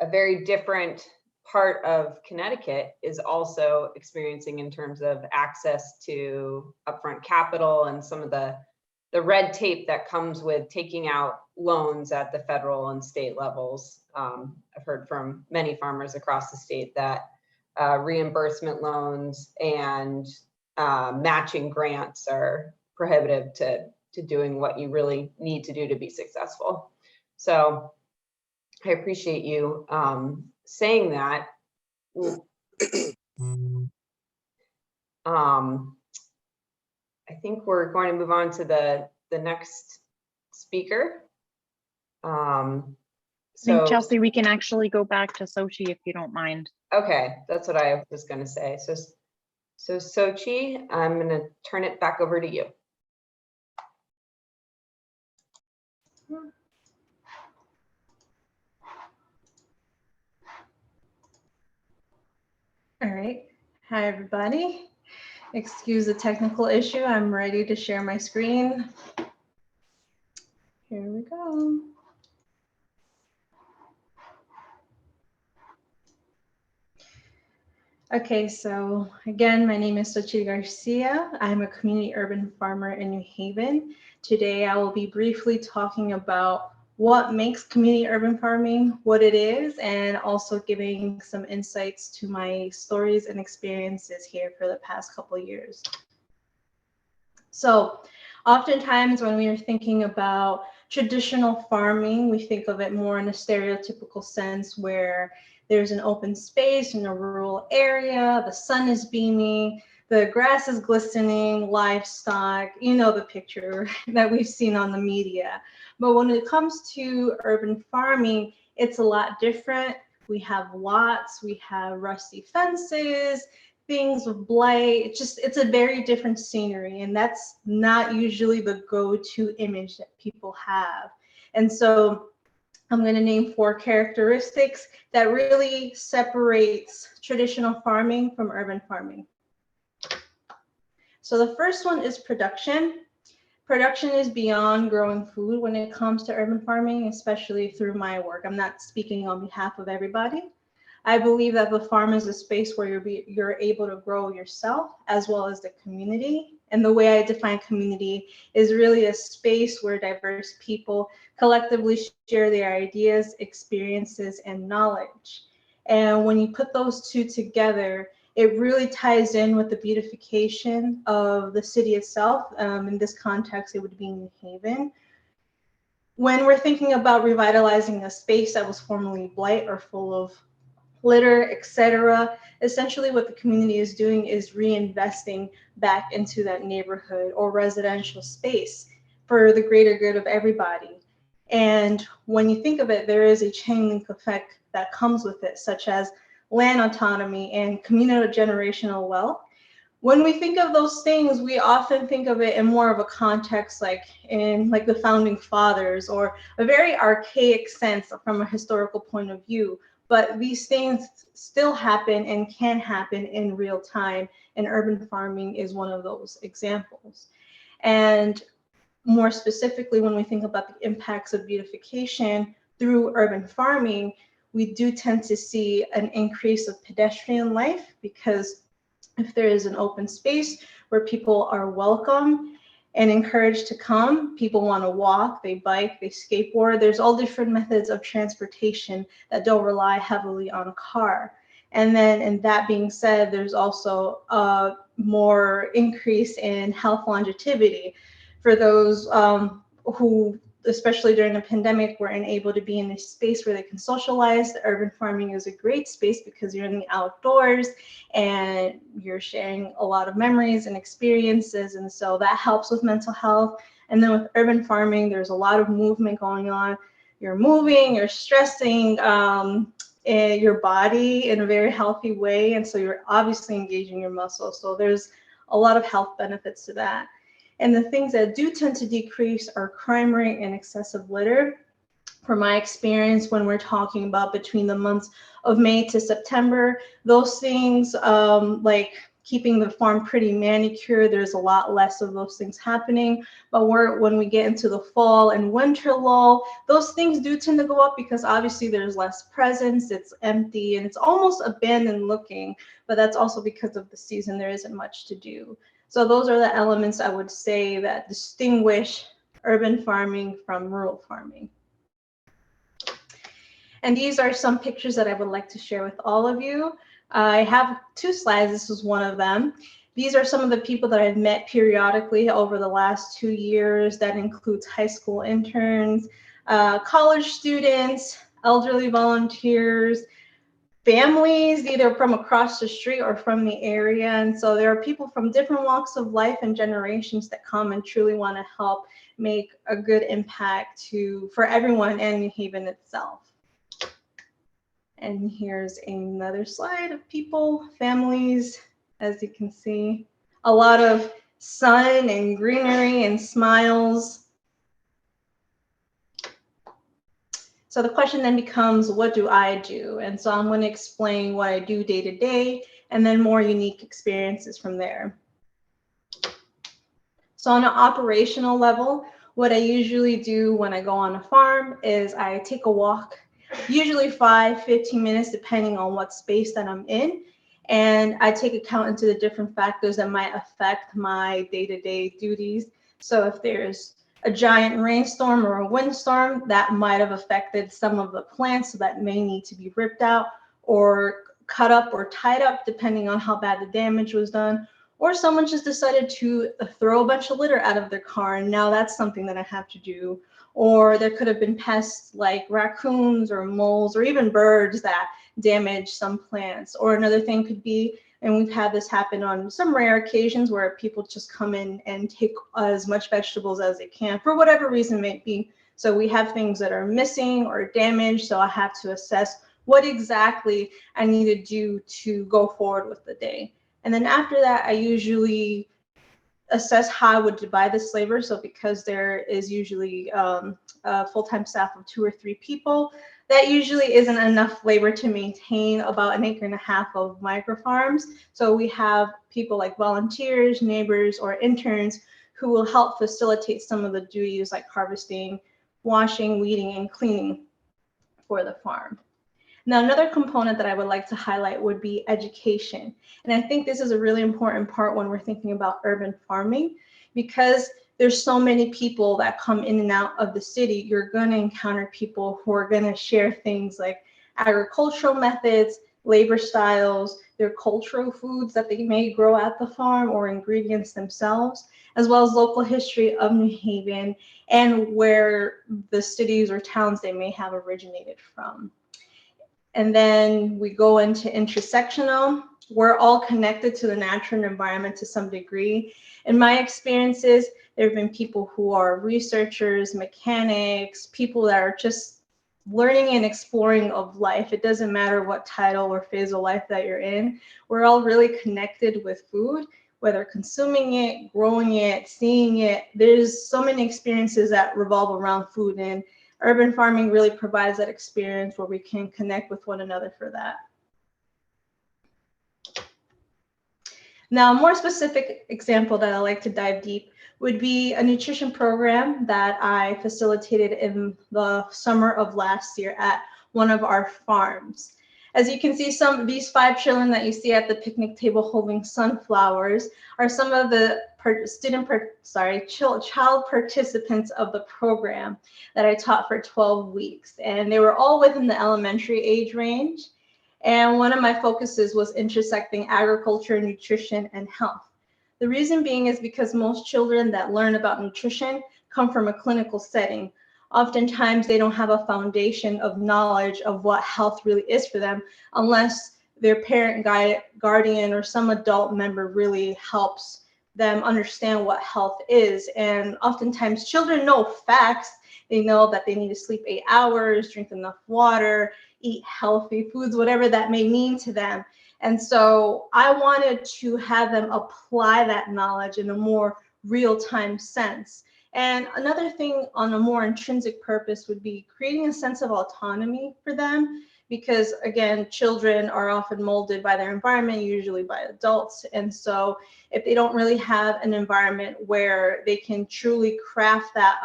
very different part of Connecticut, is also experiencing in terms of access to upfront capital and some of the red tape that comes with taking out loans at the federal and state levels. I've heard from many farmers across the state that reimbursement loans and matching grants are prohibitive to doing what you really need to do to be successful. So I appreciate you saying that. I think we're going to move on to the next speaker. I think, Chelsea, we can actually go back to Sochi if you don't mind. Okay, that's what I was going to say. So Sochi, I'm going to turn it back over to you. All right. Hi, everybody. Excuse the technical issue. I'm ready to share my screen. Here we go. Okay, so again, my name is Sochi Garcia. I'm a community urban farmer in New Haven. Today, I will be briefly talking about what makes community urban farming what it is, and also giving some insights to my stories and experiences here for the past couple of years. So oftentimes when we are thinking about traditional farming, we think of it more in a stereotypical sense where there's an open space in a rural area, the sun is beaming, the grass is glistening, livestock, you know, the picture that we've seen on the media. But when it comes to urban farming, it's a lot different. We have lots, we have rusty fences, things with blight. It's a very different scenery, and that's not usually the go-to image that people have. And so I'm going to name 4 characteristics that really separates traditional farming from urban farming. So the first one is production. Production is beyond growing food when it comes to urban farming, especially through my work. I'm not speaking on behalf of everybody. I believe that the farm is a space where you're able to grow yourself as well as the community. And the way I define community is really a space where diverse people collectively share their ideas, experiences, and knowledge. And when you put those two together, it really ties in with the beautification of the city itself. In this context, it would be New Haven. When we're thinking about revitalizing a space that was formerly blight or full of litter, etc., essentially what the community is doing is reinvesting back into that neighborhood or residential space for the greater good of everybody. And when you think of it, there is a chain link effect that comes with it, such as land autonomy and communal generational wealth. When we think of those things, we often think of it in more of a context like in like the founding fathers or a very archaic sense from a historical point of view. But these things still happen and can happen in real time, and urban farming is one of those examples. And more specifically, when we think about the impacts of beautification through urban farming, we do tend to see an increase of pedestrian life, because if there is an open space where people are welcome and encouraged to come, people want to walk, they bike, they skateboard. There's all different methods of transportation that don't rely heavily on a car. And then, and that being said, there's also a more increase in health longevity for those who, especially during the pandemic, were unable to be in a space where they can socialize. The urban farming is a great space because you're in the outdoors and you're sharing a lot of memories and experiences. And so that helps with mental health. And then with urban farming, there's a lot of movement going on. You're moving, you're stressing your body in a very healthy way. And so you're obviously engaging your muscles. So there's a lot of health benefits to that. And the things that do tend to decrease are crime rate and excessive litter. From my experience, when we're talking about between the months of May to September, those things like keeping the farm pretty manicured, there's a lot less of those things happening. But when we get into the fall and winter lull, those things do tend to go up because obviously there's less presence, it's empty, and it's almost abandoned looking. But that's also because of the season, there isn't much to do. So those are the elements I would say that distinguish urban farming from rural farming. And these are some pictures that I would like to share with all of you. I have 2 slides. This is one of them. These are some of the people that I've met periodically over the last 2 years. That includes high school interns, college students, elderly volunteers, families either from across the street or from the area. And so there are people from different walks of life and generations that come and truly want to help make a good impact for everyone and New Haven itself. And here's another slide of people, families, as you can see, a lot of sun and greenery and smiles. So the question then becomes, what do I do? And so I'm going to explain what I do day to day and then more unique experiences from there. So on an operational level, what I usually do when I go on a farm is I take a walk, usually 5-15 minutes, depending on what space that I'm in. And I take account into the different factors that might affect my day-to-day duties. So if there's a giant rainstorm or a windstorm, that might have affected some of the plants that may need to be ripped out or cut up or tied up, depending on how bad the damage was done. Or someone just decided to throw a bunch of litter out of their car, and now that's something that I have to do. or there could have been pests like raccoons or moles or even birds that damage some plants. Or another thing could be, and we've had this happen on some rare occasions, where people just come in and take as much vegetables as they can for whatever reason it may be. So we have things that are missing or damaged, so I have to assess what exactly I need to do to go forward with the day. And then after that, I usually assess how I would divide this labor. So because there is usually a full-time staff of 2 or 3 people, that usually isn't enough labor to maintain about 1.5 acres of microfarms. So we have people like volunteers, neighbors, or interns who will help facilitate some of the duties like harvesting, washing, weeding, and cleaning for the farm. Now, another component that I would like to highlight would be education. And I think this is a really important part when we're thinking about urban farming, because there's so many people that come in and out of the city. You're going to encounter people who are going to share things like agricultural methods, labor styles, their cultural foods that they may grow at the farm, or ingredients themselves, as well as local history of New Haven and where the cities or towns they may have originated from. And then we go into intersectional. We're all connected to the natural environment to some degree. In my experiences, there have been people who are researchers, mechanics, people that are just learning and exploring of life. It doesn't matter what title or phase of life that you're in. We're all really connected with food, whether consuming it, growing it, seeing it. There's so many experiences that revolve around food, and urban farming really provides that experience where we can connect with one another for that. Now, a more specific example that I like to dive deep would be a nutrition program that I facilitated in the summer of last year at one of our farms. As you can see, these 5 children that you see at the picnic table holding sunflowers are some of the child participants of the program that I taught for 12 weeks. And they were all within the elementary age range. And one of my focuses was intersecting agriculture, nutrition, and health. The reason being is because most children that learn about nutrition come from a clinical setting. Oftentimes, they don't have a foundation of knowledge of what health really is for them unless their parent, guardian, or some adult member really helps them understand what health is. And oftentimes, children know facts. They know that they need to sleep 8 hours, drink enough water, eat healthy foods, whatever that may mean to them. And so I wanted to have them apply that knowledge in a more real-time sense. And another thing on a more intrinsic purpose would be creating a sense of autonomy for them, because again, children are often molded by their environment, usually by adults. And so if they don't really have an environment where they can truly craft that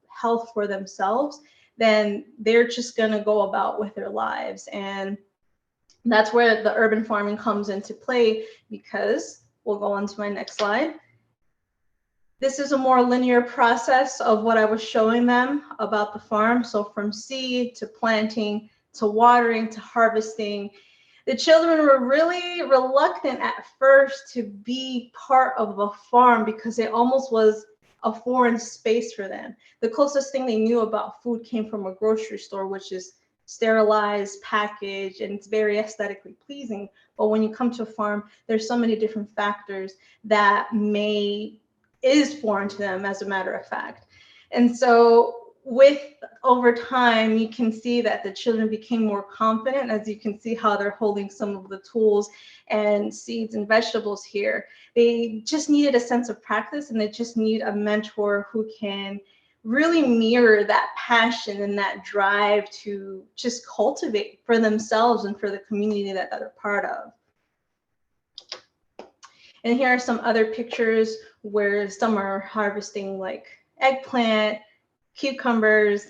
health for themselves, then they're just going to go about with their lives. And that's where the urban farming comes into play, because we'll go on to my next slide. This is a more linear process of what I was showing them about the farm. So from seed to planting to watering to harvesting, the children were really reluctant at first to be part of a farm because it almost was a foreign space for them. The closest thing they knew about food came from a grocery store, which is sterilized, packaged, and it's very aesthetically pleasing. But when you come to a farm, there's so many different factors that is foreign to them, as a matter of fact. And so over time, you can see that the children became more confident, as you can see how they're holding some of the tools and seeds and vegetables here. They just needed a sense of practice, and they just need a mentor who can really mirror that passion and that drive to just cultivate for themselves and for the community that they're part of. And here are some other pictures where some are harvesting like eggplant, cucumbers,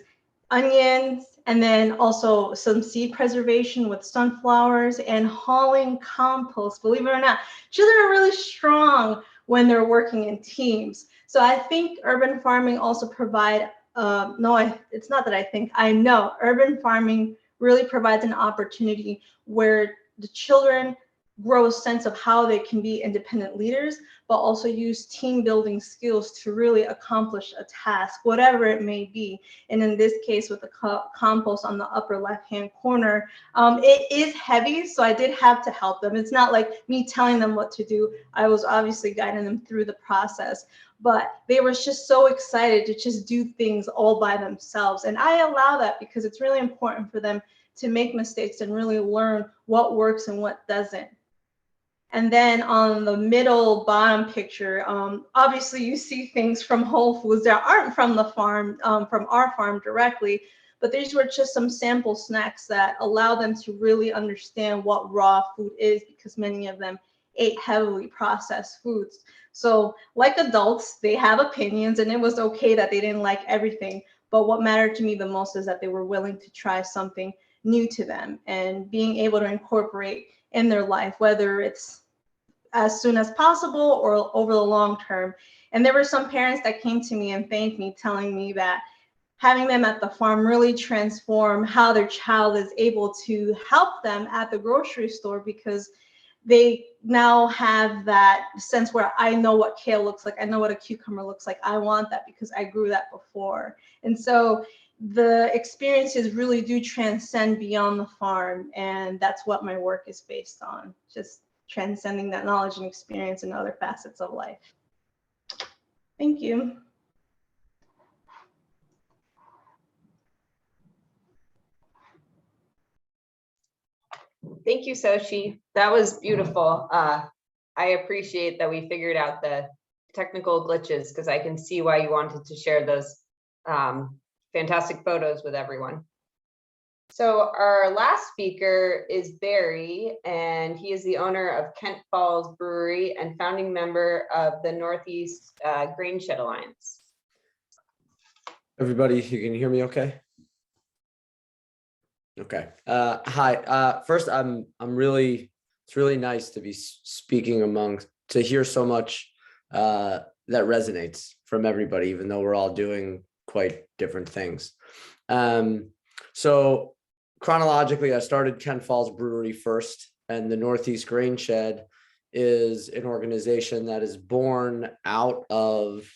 onions, and then also some seed preservation with sunflowers and hauling compost. Believe it or not, children are really strong when they're working in teams. So I think urban farming also it's not that I think, I know urban farming really provides an opportunity where the children grow a sense of how they can be independent leaders, but also use team building skills to really accomplish a task, whatever it may be. And in this case, with the compost on the upper left-hand corner, it is heavy, so I did have to help them. It's not like me telling them what to do. I was obviously guiding them through the process, but they were just so excited to just do things all by themselves. And I allow that because it's really important for them to make mistakes and really learn what works and what doesn't. And then on the middle bottom picture, obviously you see things from Whole Foods that aren't from the farm, from our farm directly, but these were just some sample snacks that allow them to really understand what raw food is, because many of them ate heavily processed foods. So like adults, they have opinions, and it was okay that they didn't like everything. But what mattered to me the most is that they were willing to try something new to them and being able to incorporate in their life, whether it's as soon as possible or over the long term. And there were some parents that came to me and thanked me, telling me that having them at the farm really transformed how their child is able to help them at the grocery store, because they now have that sense where I know what kale looks like, I know what a cucumber looks like, I want that because I grew that before. And so the experiences really do transcend beyond the farm, and that's what my work is based on, just transcending that knowledge and experience in other facets of life. Thank you. Thank you, Sochi. That was beautiful. I appreciate that we figured out the technical glitches, because I can see why you wanted to share those fantastic photos with everyone. So our last speaker is Barry, and he is the owner of Kent Falls Brewery and founding member of the Northeast Grain Shed Alliance. Everybody, you can hear me okay? Okay. Hi. First, it's really nice to be speaking to hear so much that resonates from everybody, even though we're all doing quite different things. So chronologically, I started Kent Falls Brewery first, and the Northeast Grain Shed is an organization that is born out of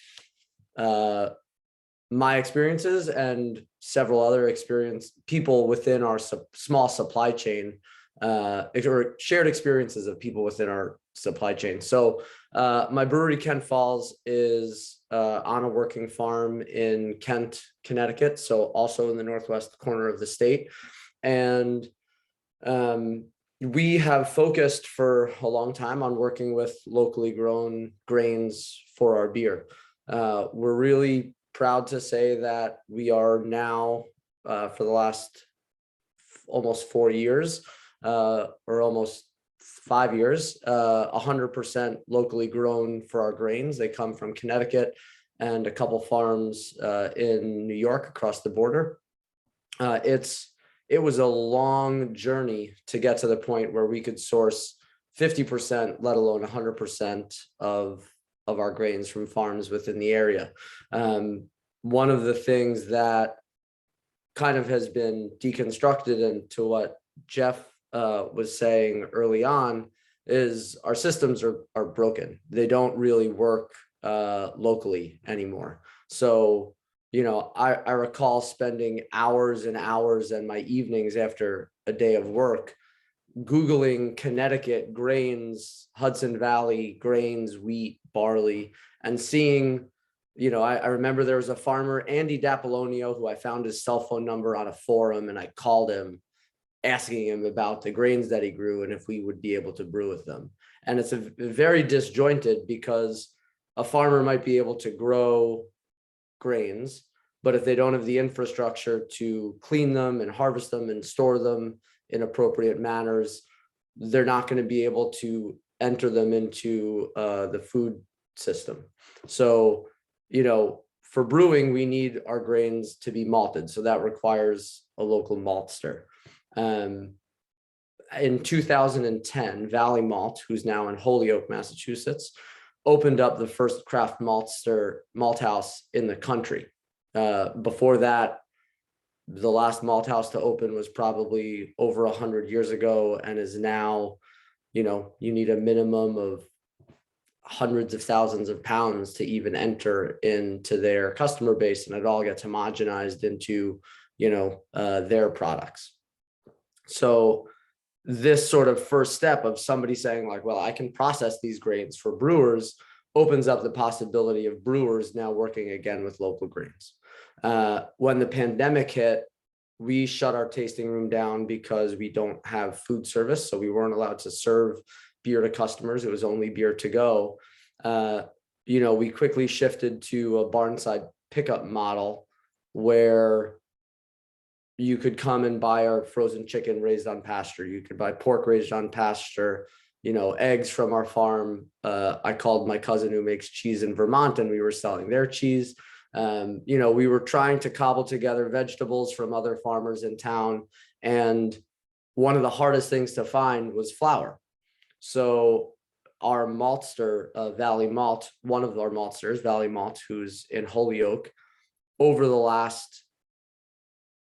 my experiences and several other people within our small supply chain, or shared experiences of people within our supply chain. So my brewery, Kent Falls, is on a working farm in Kent, Connecticut, so also in the northwest corner of the state. And we have focused for a long time on working with locally grown grains for our beer. We're really proud to say that we are now, for the last almost 4 years, or almost 5 years, 100% locally grown for our grains. They come from Connecticut and a couple farms in New York across the border. It was a long journey to get to the point where we could source 50%, let alone 100% of our grains from farms within the area. One of the things that kind of has been deconstructed into what Jeff was saying early on is our systems are broken. They don't really work locally anymore. So, I recall spending hours and hours and my evenings after a day of work Googling Connecticut grains, Hudson Valley grains, wheat, barley, and seeing, I remember there was a farmer, Andy D'Apollonio, who I found his cell phone number on a forum, and I called him asking him about the grains that he grew and if we would be able to brew with them. And it's very disjointed, because a farmer might be able to grow grains, but if they don't have the infrastructure to clean them and harvest them and store them in appropriate manners, they're not going to be able to enter them into the food system. So, for brewing, we need our grains to be malted. So that requires a local maltster. In 2010, Valley Malt, who's now in Holyoke, Massachusetts, opened up the first craft malt house in the country. Before that, the last malt house to open was probably over 100 years ago, and is now you need a minimum of hundreds of thousands of pounds to even enter into their customer base, and it all gets homogenized into, their products. So this sort of first step of somebody saying like, well, I can process these grains for brewers opens up the possibility of brewers now working again with local grains. When the pandemic hit, we shut our tasting room down because we don't have food service. So we weren't allowed to serve beer to customers. It was only beer to go. We quickly shifted to a barnside pickup model where you could come and buy our frozen chicken raised on pasture. You could buy pork raised on pasture, eggs from our farm. I called my cousin who makes cheese in Vermont, and we were selling their cheese. We were trying to cobble together vegetables from other farmers in town. And one of the hardest things to find was flour. So our maltster, Valley Malt, one of our maltsters, Valley Malt, who's in Holyoke, over the last,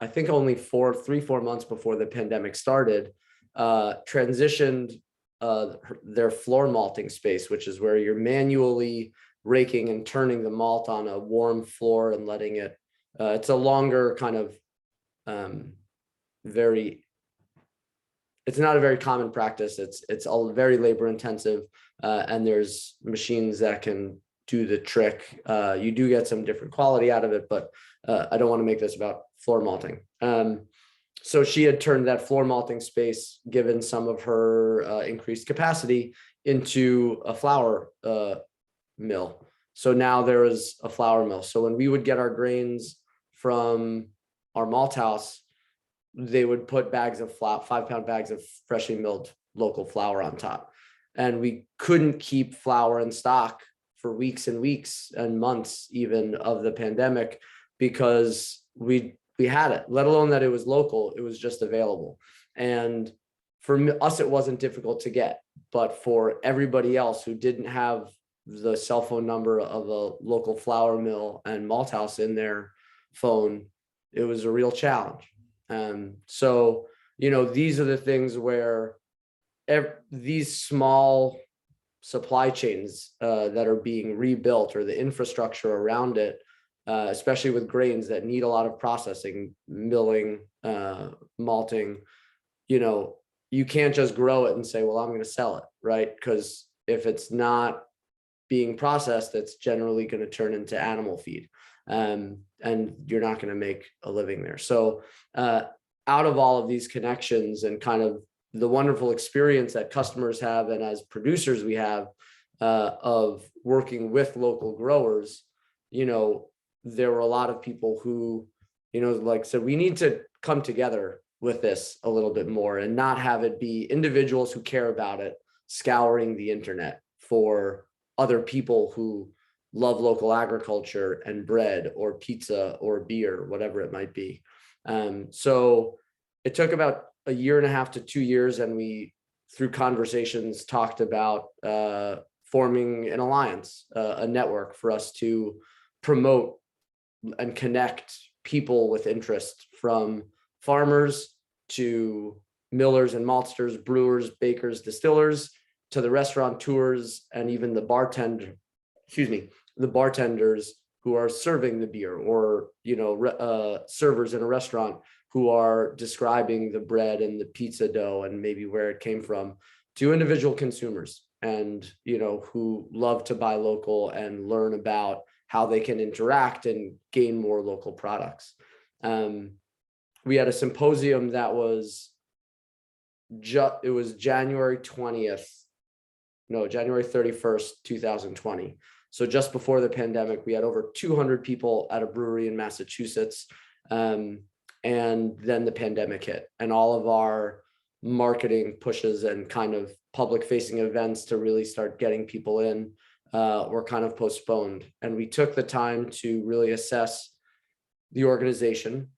I think only 4 months before the pandemic started, transitioned their floor malting space, which is where you're manually raking and turning the malt on a warm floor and letting it, it's a longer kind of it's not a very common practice. It's all very labor intensive, and there's machines that can do the trick. You do get some different quality out of it, but I don't want to make this about floor malting. So she had turned that floor malting space, given some of her increased capacity, into a flour mill. So now there is a flour mill. So when we would get our grains from our malt house, they would put bags of flour, 5-pound bags of freshly milled local flour on top. And we couldn't keep flour in stock for weeks and weeks and months even of the pandemic, because we had it, let alone that it was local, it was just available. And for us, it wasn't difficult to get, but for everybody else who didn't have the cell phone number of a local flour mill and malt house in their phone, it was a real challenge. So, these are the things where these small supply chains that are being rebuilt, or the infrastructure around it, especially with grains that need a lot of processing, milling, malting, you can't just grow it and say, well, I'm going to sell it, right? Because if it's not being processed, it's generally going to turn into animal feed. And you're not going to make a living there. So out of all of these connections and kind of the wonderful experience that customers have, and as producers we have of working with local growers, there were a lot of people who, like said, we need to come together with this a little bit more and not have it be individuals who care about it scouring the internet for other people who love local agriculture and bread or pizza or beer, whatever it might be. So it took about 1.5 to 2 years, and we, through conversations, talked about forming an alliance, a network for us to promote and connect people with interest, from farmers to millers and maltsters, brewers, bakers, distillers, to the restaurateurs, and even the bartenders who are serving the beer, or servers in a restaurant who are describing the bread and the pizza dough and maybe where it came from, to individual consumers, and who love to buy local and learn about how they can interact and gain more local products. We had a symposium that was January 31st, 2020. So just before the pandemic, we had over 200 people at a brewery in Massachusetts. And then the pandemic hit, and all of our marketing pushes and kind of public facing events to really start getting people in were kind of postponed. And we took the time to really assess the organization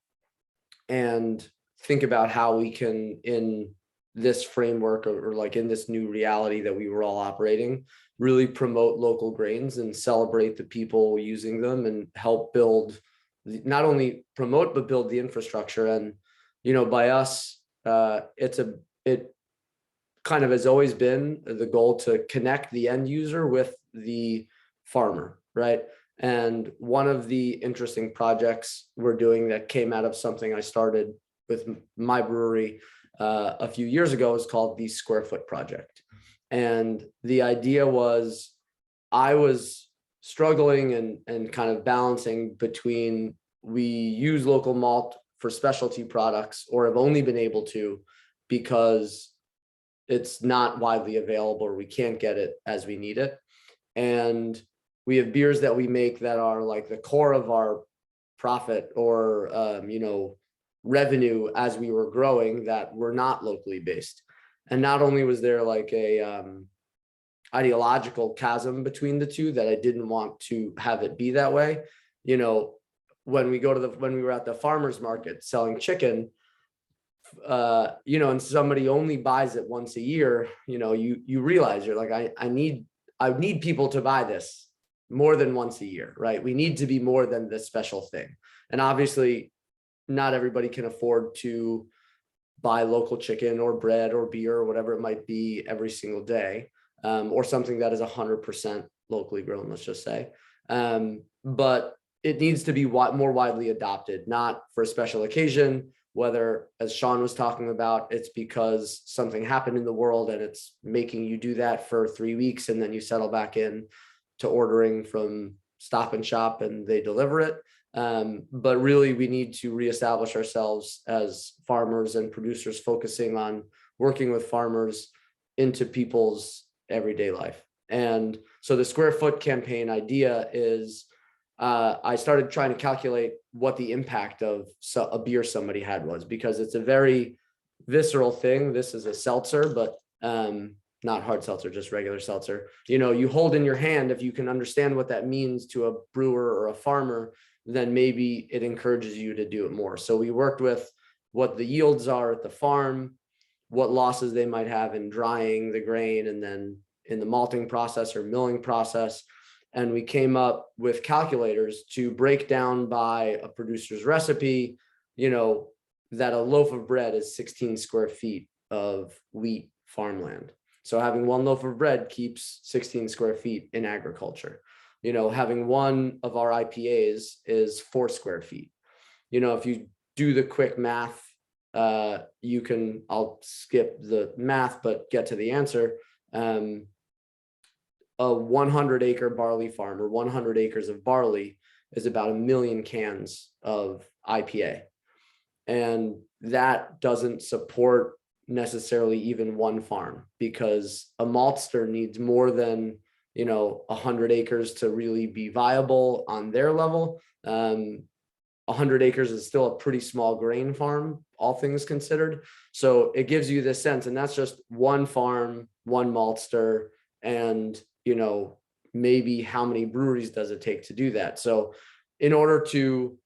and think about how we can, in this framework, or like in this new reality that we were all operating, really promote local grains and celebrate the people using them, and help build, not only promote, but build the infrastructure. And, by us, kind of has always been the goal to connect the end user with the farmer, right? And one of the interesting projects we're doing that came out of something I started with my brewery a few years ago is called the Square Foot Project. And the idea was I was struggling and kind of balancing between we use local malt for specialty products or have only been able to because it's not widely available or we can't get it as we need it. And we have beers that we make that are like the core of our profit or, revenue as we were growing that were not locally based. And not only was there like a ideological chasm between the two that I didn't want to have it be that way. When we were at the farmer's market selling chicken, and somebody only buys it once a year, you realize you're like, I need people to buy this more than once a year, right? We need to be more than this special thing. And obviously not everybody can afford to buy local chicken or bread or beer or whatever it might be every single day, or something that is 100% locally grown, let's just say. But it needs to be more widely adopted, not for a special occasion, whether, as Sean was talking about, it's because something happened in the world and it's making you do that for 3 weeks and then you settle back in to ordering from Stop and Shop and they deliver it. But really, we need to reestablish ourselves as farmers and producers, focusing on working with farmers into people's everyday life. And so the Square Foot campaign idea is, I started trying to calculate what the impact of a beer somebody had was, because it's a very visceral thing. This is a seltzer, but not hard seltzer, just regular seltzer. You hold in your hand, if you can understand what that means to a brewer or a farmer, then maybe it encourages you to do it more. So we worked with what the yields are at the farm, what losses they might have in drying the grain and then in the malting process or milling process. And we came up with calculators to break down by a producer's recipe, that a loaf of bread is 16 square feet of wheat farmland. So having one loaf of bread keeps 16 square feet in agriculture. Having one of our IPAs is 4 square feet. If you do the quick math, I'll skip the math, but get to the answer. A 100-acre barley farm or 100 acres of barley is about 1 million cans of IPA. And that doesn't support necessarily even one farm, because a maltster needs more than 100 acres to really be viable on their level. 100 acres is still a pretty small grain farm, all things considered. So it gives you this sense, and that's just one farm, one maltster, and maybe how many breweries does it take to do that? So in order to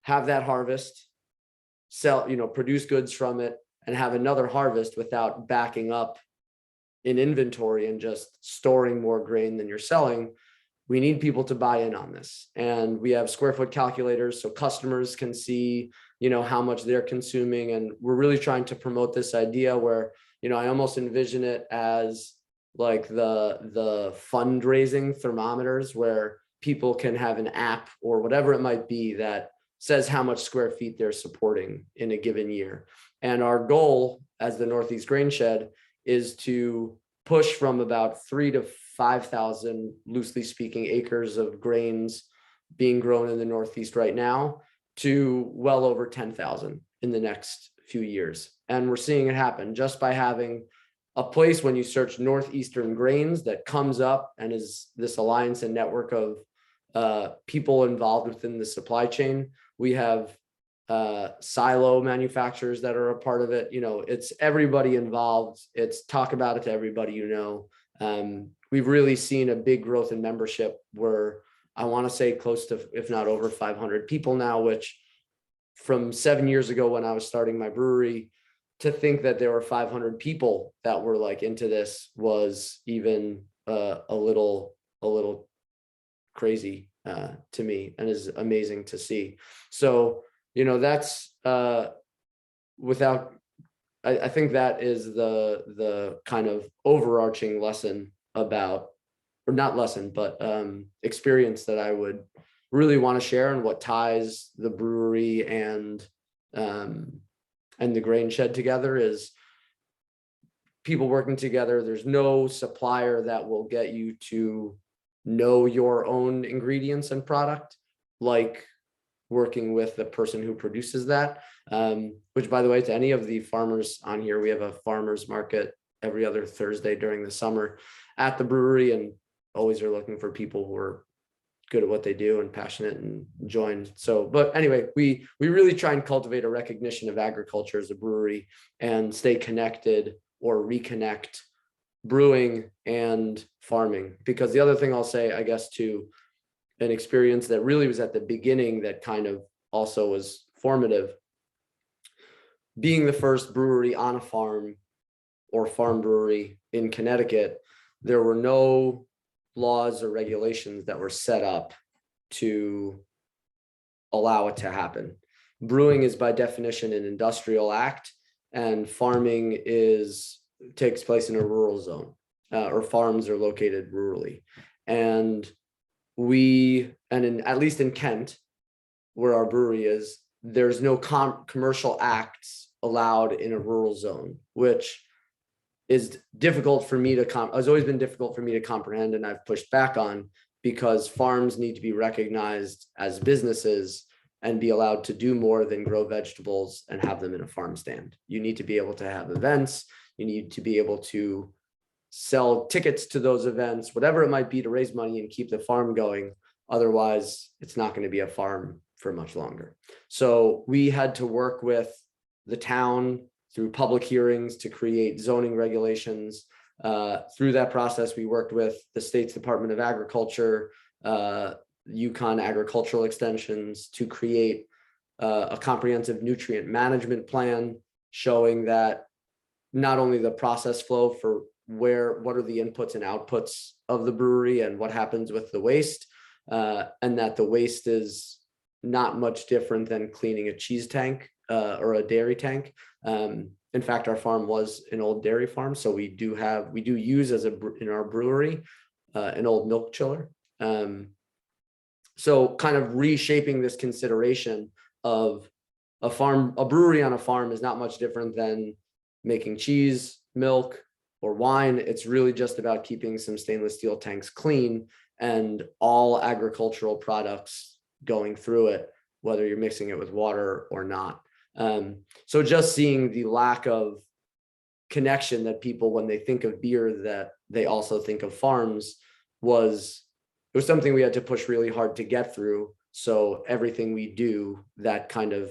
have that harvest, sell, produce goods from it, and have another harvest without backing up in inventory and just storing more grain than you're selling, we need people to buy in on this. And we have square foot calculators so customers can see, how much they're consuming. And we're really trying to promote this idea where, I almost envision it as like the fundraising thermometers, where people can have an app or whatever it might be that says how much square feet they're supporting in a given year. And our goal as the Northeast Grain Shed is to push from about 3,000 to 5,000, loosely speaking, acres of grains being grown in the Northeast right now to well over 10,000 in the next few years. And we're seeing it happen just by having a place, when you search Northeastern grains, that comes up and is this alliance and network of people involved within the supply chain. We have silo manufacturers that are a part of it. It's everybody involved. It's talk about it to everybody. We've really seen a big growth in membership, where I want to say close to, if not over 500 people now, which from 7 years ago when I was starting my brewery, to think that there were 500 people that were like into this was even a little crazy to me, and is amazing to see. So, that's without I think that is the kind of overarching lesson about, or not lesson, but experience that I would really want to share, and what ties the brewery and the grain shed together is people working together. There's no supplier that will get you to know your own ingredients and product like working with the person who produces that. Which, by the way, to any of the farmers on here, we have a farmers market every other Thursday during the summer at the brewery, and always are looking for people who are good at what they do and passionate and join. So, but anyway, we really try and cultivate a recognition of agriculture as a brewery and stay connected or reconnect brewing and farming. Because the other thing I'll say, I guess, to an experience that really was at the beginning that kind of also was formative, being the first brewery on a farm or farm brewery in Connecticut, there were no laws or regulations that were set up to allow it to happen. Brewing is by definition an industrial act, and farming takes place in a rural zone, or farms are located rurally. And at least in Kent, where our brewery is, there's no commercial acts allowed in a rural zone, which is difficult for me to has always been difficult for me to comprehend, and I've pushed back on, because farms need to be recognized as businesses and be allowed to do more than grow vegetables and have them in a farm stand. You need to be able to have events. You need to be able to sell tickets to those events, whatever it might be, to raise money and keep the farm going. Otherwise, it's not going to be a farm for much longer. So we had to work with the town through public hearings to create zoning regulations. Through that process, we worked with the state's Department of Agriculture, Yukon Agricultural Extensions, to create a comprehensive nutrient management plan showing that not only the process flow for what are the inputs and outputs of the brewery and what happens with the waste, and that the waste is not much different than cleaning a cheese tank or a dairy tank. In fact, our farm was an old dairy farm, so we do use in our brewery an old milk chiller. So kind of reshaping this consideration of a brewery on a farm is not much different than making cheese, milk, or wine. It's really just about keeping some stainless steel tanks clean and all agricultural products going through it, whether you're mixing it with water or not. So just seeing the lack of connection that people, when they think of beer, that they also think of farms, was something we had to push really hard to get through. So everything we do, that kind of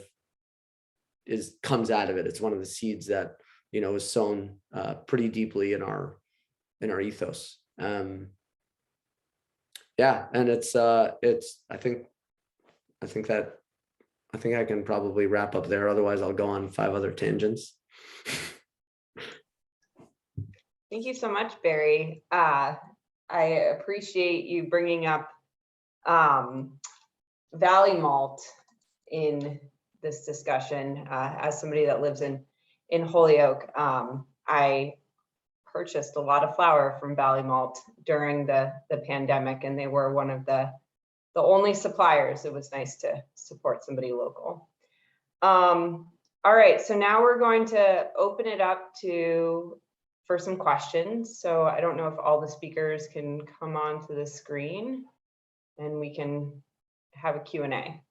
comes out of it. It's one of the seeds that, is sown pretty deeply in our ethos. Yeah, and I think I can probably wrap up there. Otherwise, I'll go on 5 other tangents. Thank you so much, Barry. I appreciate you bringing up Valley Malt in this discussion. As somebody that lives in Holyoke, I purchased a lot of flour from Valley Malt during the pandemic, and they were one of the only suppliers. It was nice to support somebody local. All right, so now we're going to open it up for some questions. So I don't know if all the speakers can come onto the screen and we can have a Q&A.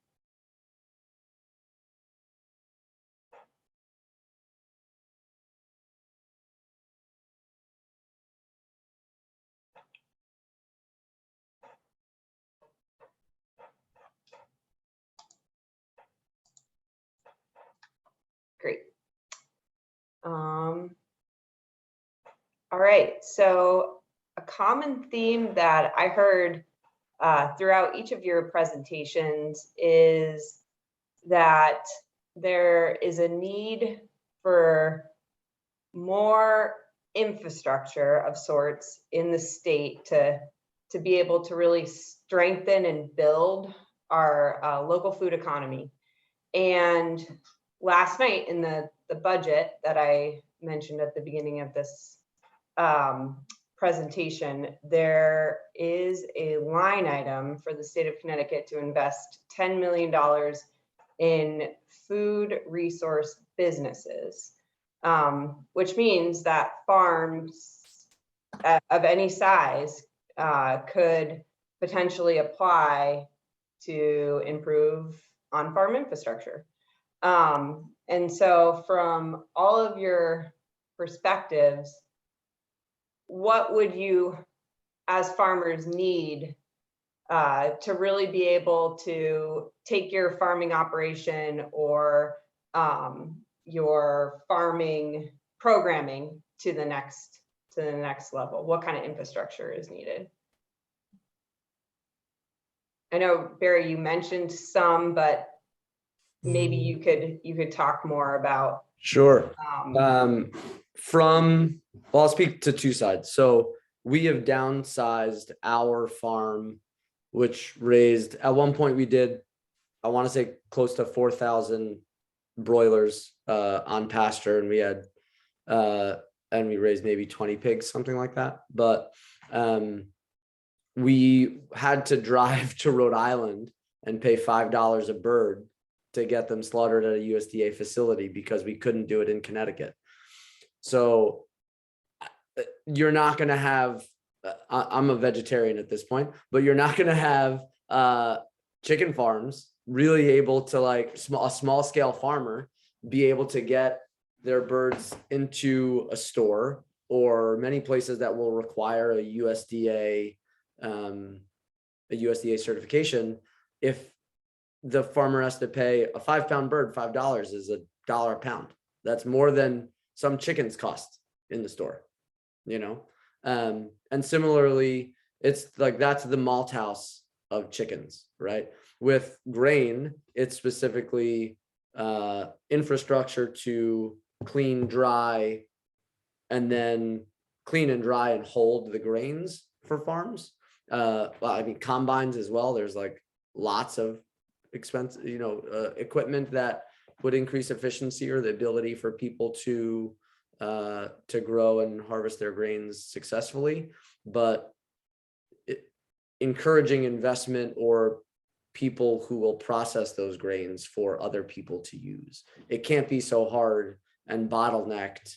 Great. All right, so a common theme that I heard throughout each of your presentations is that there is a need for more infrastructure of sorts in the state to be able to really strengthen and build our local food economy. And last night in the budget that I mentioned at the beginning of this presentation, there is a line item for the state of Connecticut to invest $10 million in food resource businesses, which means that farms of any size could potentially apply to improve on-farm infrastructure. And so from all of your perspectives, what would you as farmers need to really be able to take your farming operation or your farming programming to the next level? What kind of infrastructure is needed? I know, Barry, you mentioned some, but maybe you could talk more about. Sure. Well, I'll speak to two sides. So we have downsized our farm, which raised, at one point we did, I want to say close to 4,000 broilers on pasture, and we had and we raised maybe 20 pigs, something like that. But we had to drive to Rhode Island and pay $5 a bird to get them slaughtered at a USDA facility because we couldn't do it in Connecticut. So you're not going to have, I'm a vegetarian at this point, but you're not going to have chicken farms really able to, like, a small scale farmer be able to get their birds into a store, or many places that will require a USDA certification. If the farmer has to pay a 5-pound bird, $5 is $1 a pound. That's more than some chickens cost in the store, you know? And similarly, it's like, that's the malt house of chickens, right? With grain, it's specifically infrastructure to clean, dry, and then clean and dry and hold the grains for farms. Well, I mean, combines as well. There's like lots of expensive, equipment that would increase efficiency or the ability for people to grow and harvest their grains successfully. But encouraging investment or people who will process those grains for other people to use. It can't be so hard and bottlenecked.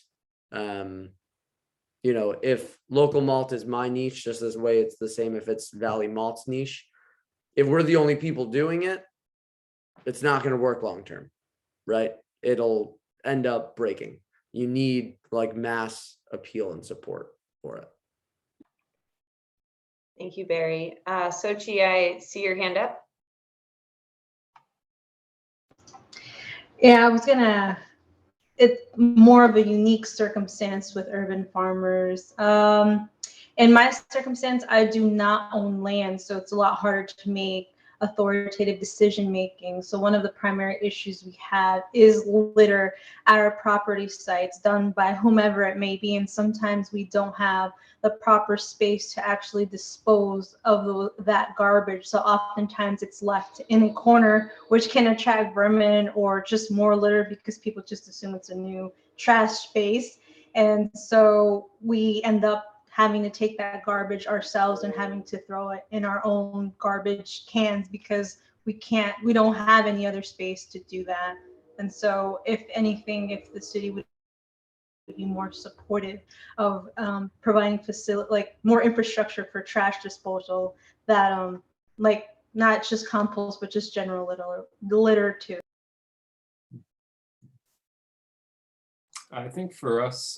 If local malt is my niche, just as way it's the same if it's Valley Malt's niche. If we're the only people doing it, it's not going to work long term, right? It'll end up breaking. You need like mass appeal and support for it. Thank you, Barry. Sochi, I see your hand up. Yeah, it's more of a unique circumstance with urban farmers. In my circumstance, I do not own land, so it's a lot harder to make authoritative decision making. So one of the primary issues we have is litter at our property sites, done by whomever it may be, and sometimes we don't have the proper space to actually dispose of that garbage. So oftentimes it's left in a corner, which can attract vermin or just more litter because people just assume it's a new trash space. And so we end up having to take that garbage ourselves and having to throw it in our own garbage cans because we don't have any other space to do that. And so if anything, if the city would be more supportive of providing more infrastructure for trash disposal, that like not just compost, but just general litter too. I think for us,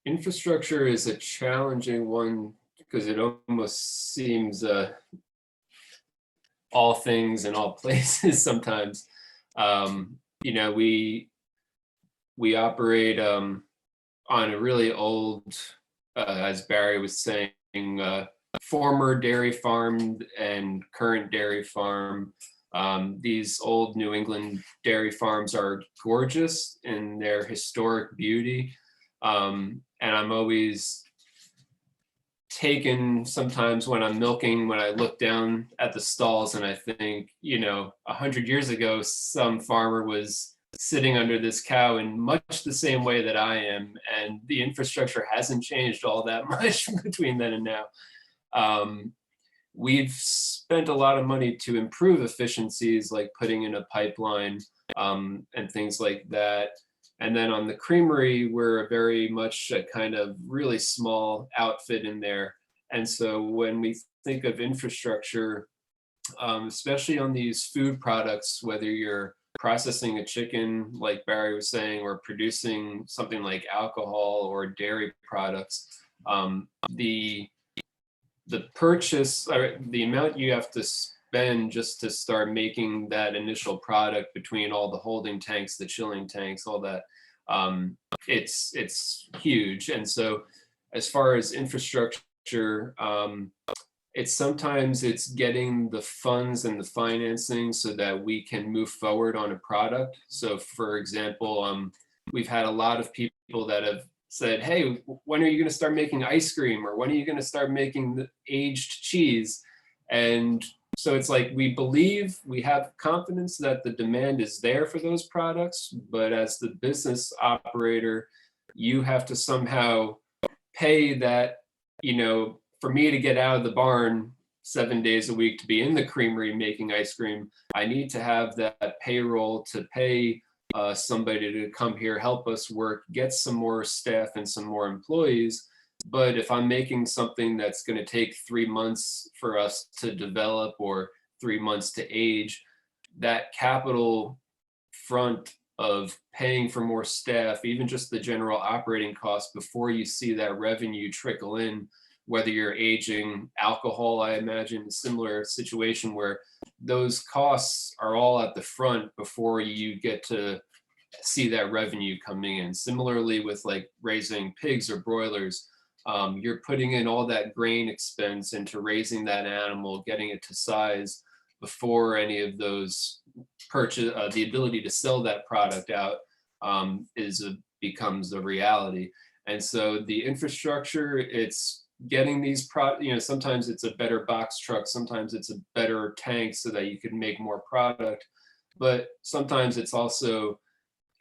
infrastructure is a challenging one because it almost seems all things in all places sometimes. We operate on a really old, as Barry was saying, former dairy farm and current dairy farm. These old New England dairy farms are gorgeous in their historic beauty. And I'm always taken sometimes when I'm milking, when I look down at the stalls and I think, 100 years ago, some farmer was sitting under this cow in much the same way that I am, and the infrastructure hasn't changed all that much between then and now. We've spent a lot of money to improve efficiencies, like putting in a pipeline and things like that. And then on the creamery, we're very much a kind of really small outfit in there. And so when we think of infrastructure, especially on these food products, whether you're processing a chicken, like Barry was saying, or producing something like alcohol or dairy products, the purchase, or the amount you have to spend just to start making that initial product, between all the holding tanks, the chilling tanks, all that, it's huge. And so as far as infrastructure, it's getting the funds and the financing so that we can move forward on a product. So for example, we've had a lot of people that have said, hey, when are you going to start making ice cream? Or when are you going to start making the aged cheese? And so it's like, we have confidence that the demand is there for those products, but as the business operator, you have to somehow pay that, for me to get out of the barn 7 days a week to be in the creamery making ice cream, I need to have that payroll to pay somebody to come here, help us work, get some more staff and some more employees. But if I'm making something that's going to take 3 months for us to develop or 3 months to age, that capital front of paying for more staff, even just the general operating costs before you see that revenue trickle in, whether you're aging alcohol, I imagine a similar situation where those costs are all at the front before you get to see that revenue coming in. Similarly with like raising pigs or broilers, you're putting in all that grain expense into raising that animal, getting it to size before any of those purchase, the ability to sell that product out becomes a reality. And so the infrastructure, it's getting these sometimes it's a better box truck, sometimes it's a better tank so that you can make more product, but sometimes it's also,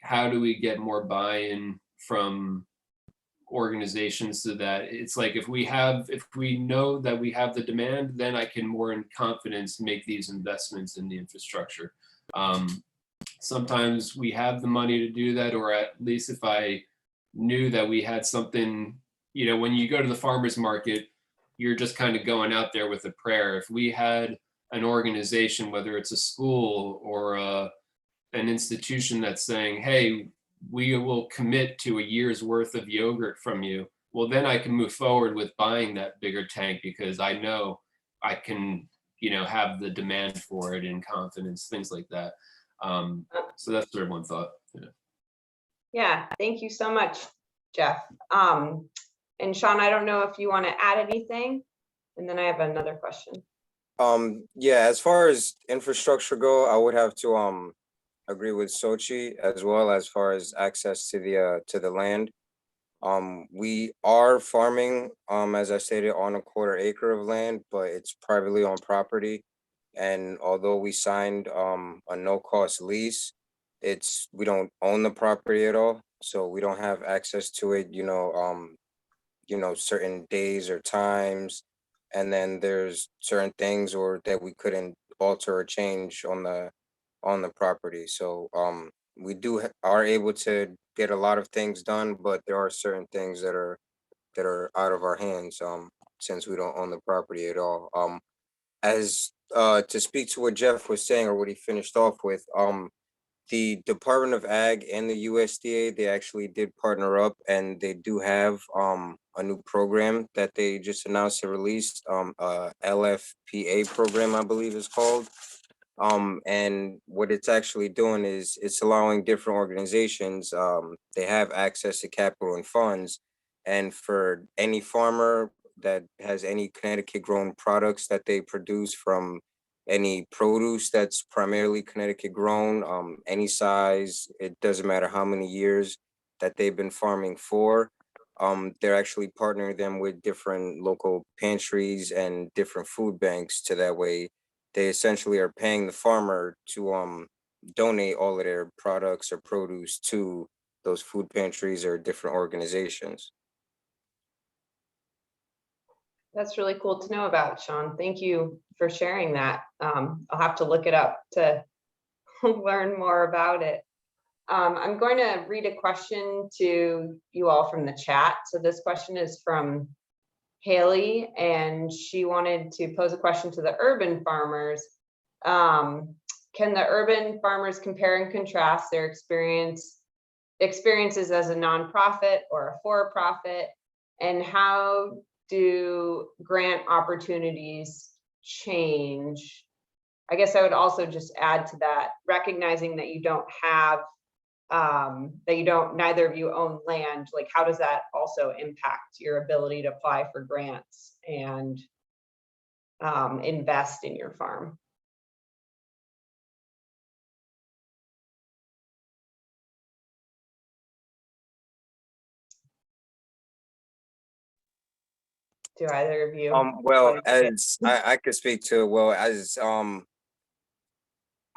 how do we get more buy-in from organizations so that it's like, if we know that we have the demand, then I can more in confidence make these investments in the infrastructure. Sometimes we have the money to do that, or at least if I knew that we had something, when you go to the farmer's market, you're just kind of going out there with a prayer. If we had an organization, whether it's a school or an institution that's saying, hey, we will commit to a year's worth of yogurt from you, well, then I can move forward with buying that bigger tank because I know I can, have the demand for it in confidence, things like that. So that's sort of one thought. Yeah, thank you so much, Jeff. And Sean, I don't know if you want to add anything, and then I have another question. Yeah, as far as infrastructure go, I would have to agree with Sochi as well, as far as access to the land. We are farming, as I stated, on a 1/4 acre of land, but it's privately owned property. And although we signed a no-cost lease, we don't own the property at all, so we don't have access to it. Certain days or times, and then there's certain things or that we couldn't alter or change on the property. So we are able to get a lot of things done, but there are certain things that are out of our hands since we don't own the property at all. As to speak to what Jeff was saying, or what he finished off with, the Department of Ag and the USDA, they actually did partner up, and they do have a new program that they just announced and released, LFPA program, I believe is called. And what it's actually doing is it's allowing different organizations, they have access to capital and funds. And for any farmer that has any Connecticut grown products that they produce from any produce that's primarily Connecticut grown, any size, it doesn't matter how many years that they've been farming for. they're actually partnering them with different local pantries and different food banks, to that way they essentially are paying the farmer to donate all of their products or produce to those food pantries or different organizations. That's really cool to know about, Sean. Thank you for sharing that. I'll have to look it up to learn more about it. I'm going to read a question to you all from the chat. So this question is from Haley, and she wanted to pose a question to the urban farmers. Can the urban farmers compare and contrast their experiences as a nonprofit or a for-profit, and how do grant opportunities change? I guess I would also just add to that, recognizing that you don't have, neither of you own land, like how does that also impact your ability to apply for grants and invest in your farm? Do either of you? Well, as I could speak to, well, as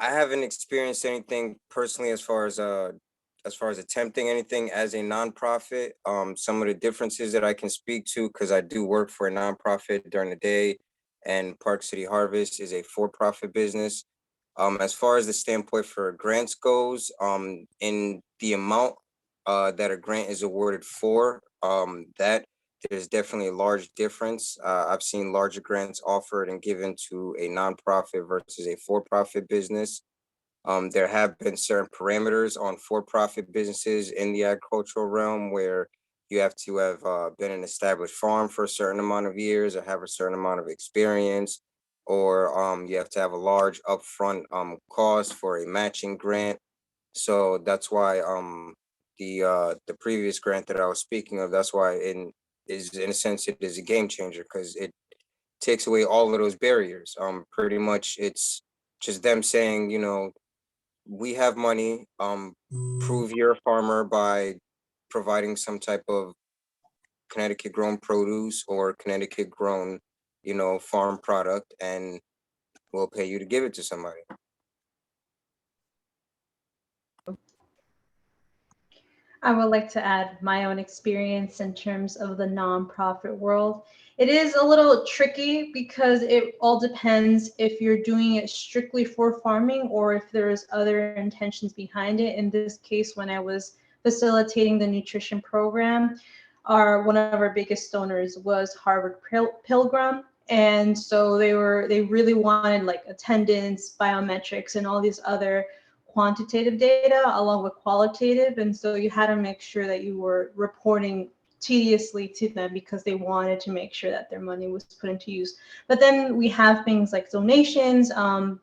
I haven't experienced anything personally as far as attempting anything as a nonprofit. Some of the differences that I can speak to, because I do work for a nonprofit during the day, and Park City Harvest is a for-profit business. As far as the standpoint for grants goes, in the amount that a grant is awarded for, that there's definitely a large difference. I've seen larger grants offered and given to a nonprofit versus a for-profit business. There have been certain parameters on for-profit businesses in the agricultural realm where you have to have been an established farm for a certain amount of years or have a certain amount of experience, or you have to have a large upfront cost for a matching grant. So that's why the previous grant that I was speaking of, that's why in a sense it is a game changer, because it takes away all of those barriers. Pretty much it's just them saying, we have money, prove you're a farmer by providing some type of Connecticut grown produce or Connecticut grown, farm product, and we'll pay you to give it to somebody. I would like to add my own experience in terms of the nonprofit world. It is a little tricky because it all depends if you're doing it strictly for farming or if there's other intentions behind it. In this case, when I was facilitating the nutrition program, one of our biggest donors was Harvard Pilgrim. And so they really wanted like attendance, biometrics, and all these other quantitative data along with qualitative. And so you had to make sure that you were reporting tediously to them because they wanted to make sure that their money was put into use. But then we have things like donations.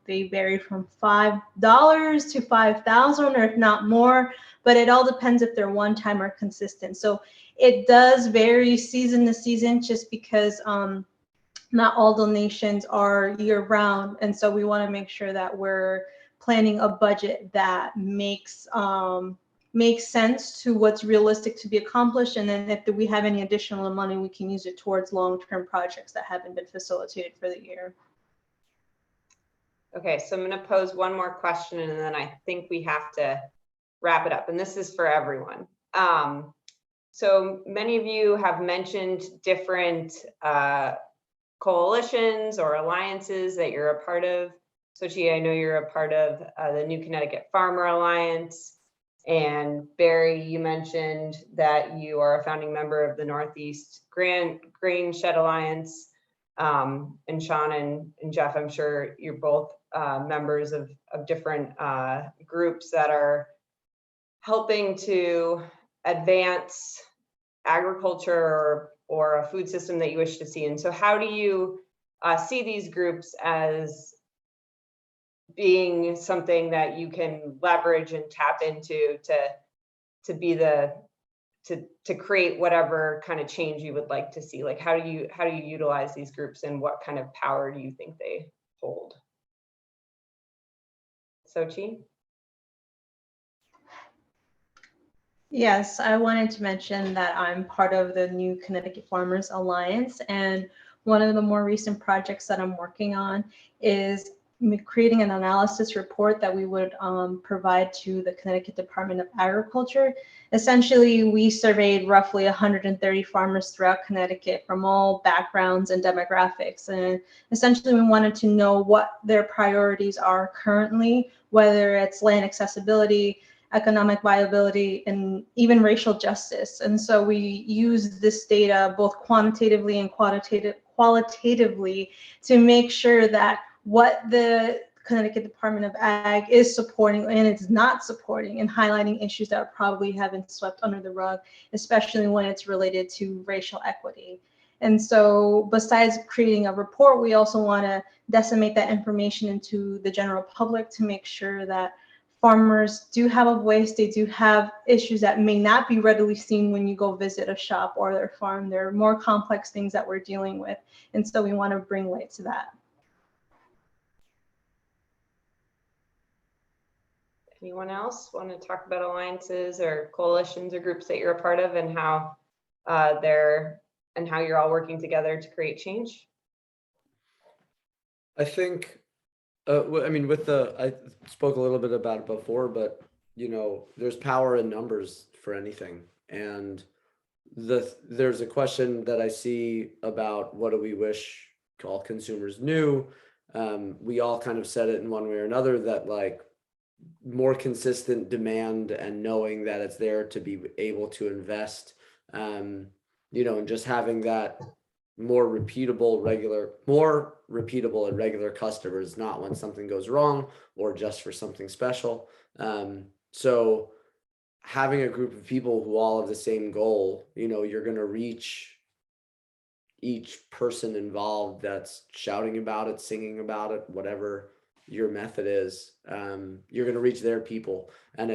They vary from $5 to $5,000 or if not more, but it all depends if they're one time or consistent. So it does vary season to season just because not all donations are year round. And so we want to make sure that we're planning a budget that makes sense to what's realistic to be accomplished. And then if we have any additional money, we can use it towards long-term projects that haven't been facilitated for the year. Okay, so I'm going to pose one more question and then I think we have to wrap it up. And this is for everyone. So many of you have mentioned different coalitions or alliances that you're a part of. Sochi, I know you're a part of the New Connecticut Farmer Alliance. And Barry, you mentioned that you are a founding member of the Northeast Grain Shed Alliance. And Sean and Jeff, I'm sure you're both members of different groups that are helping to advance agriculture or a food system that you wish to see. And so how do you see these groups as being something that you can leverage and tap into to be to create whatever kind of change you would like to see? Like how do you utilize these groups and what kind of power do you think they hold? Sochi? Yes, I wanted to mention that I'm part of the new Connecticut Farmers Alliance, and one of the more recent projects that I'm working on is creating an analysis report that we would provide to the Connecticut Department of Agriculture. Essentially, we surveyed roughly 130 farmers throughout Connecticut from all backgrounds and demographics, and essentially we wanted to know what their priorities are currently, whether it's land accessibility, economic viability, and even racial justice. And so we use this data both quantitatively and qualitatively to make sure that what the Connecticut Department of Ag is supporting and it's not supporting, and highlighting issues that probably have been swept under the rug, especially when it's related to racial equity. And so besides creating a report, we also want to disseminate that information into the general public to make sure that farmers do have a voice. They do have issues that may not be readily seen when you go visit a shop or their farm. There are more complex things that we're dealing with. And so we want to bring light to that. Anyone else want to talk about alliances or coalitions or groups that you're a part of, and how you're all working together to create change? I think, I mean, I spoke a little bit about it before, but there's power in numbers for anything. And there's a question that I see about what do we wish all consumers knew. We all kind of said it in one way or another, that like more consistent demand and knowing that it's there to be able to invest, and just having that more repeatable and regular customers, not when something goes wrong or just for something special. So having a group of people who all have the same goal, you're going to reach each person involved that's shouting about it, singing about it, whatever your method is. You're going to reach their people. And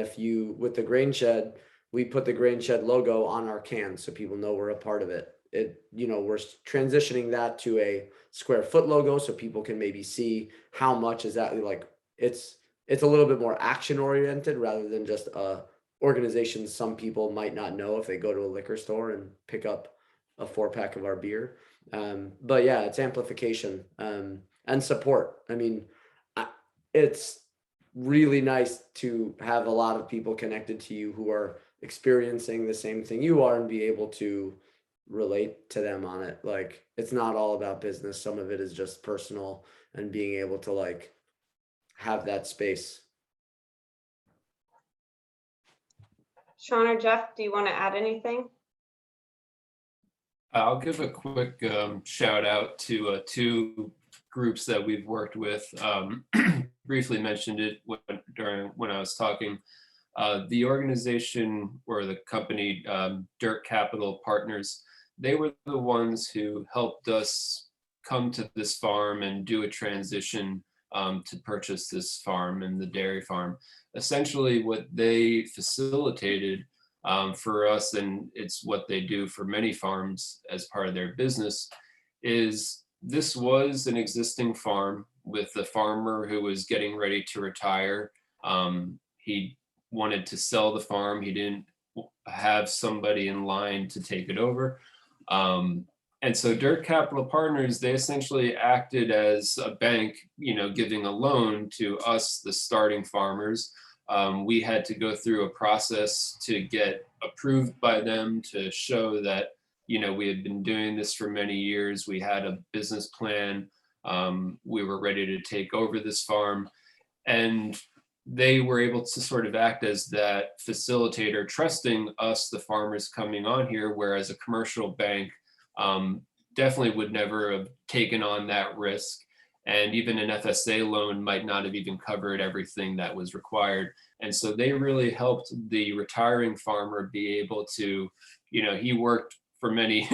with the grain shed, we put the grain shed logo on our cans so people know we're a part of it. We're transitioning that to a square foot logo so people can maybe see how much is that, like it's a little bit more action oriented rather than just a organization some people might not know if they go to a liquor store and pick up a 4-pack of our beer. But yeah, it's amplification and support. I mean, it's really nice to have a lot of people connected to you who are experiencing the same thing you are and be able to relate to them on it. Like, it's not all about business. Some of it is just personal and being able to like have that space. Sean or Jeff, do you want to add anything? I'll give a quick shout out to two groups that we've worked with. Briefly mentioned it when I was talking. The organization or the company, Dirt Capital Partners, they were the ones who helped us come to this farm and do a transition to purchase this farm and the dairy farm. Essentially, what they facilitated for us, and it's what they do for many farms as part of their business, is this was an existing farm with a farmer who was getting ready to retire. He wanted to sell the farm. He didn't have somebody in line to take it over. And so Dirt Capital Partners, they essentially acted as a bank, giving a loan to us, the starting farmers. We had to go through a process to get approved by them to show that, we had been doing this for many years. We had a business plan. We were ready to take over this farm. And they were able to sort of act as that facilitator, trusting us, the farmers coming on here, whereas a commercial bank definitely would never have taken on that risk. And even an FSA loan might not have even covered everything that was required. And so they really helped the retiring farmer be able to, he worked for many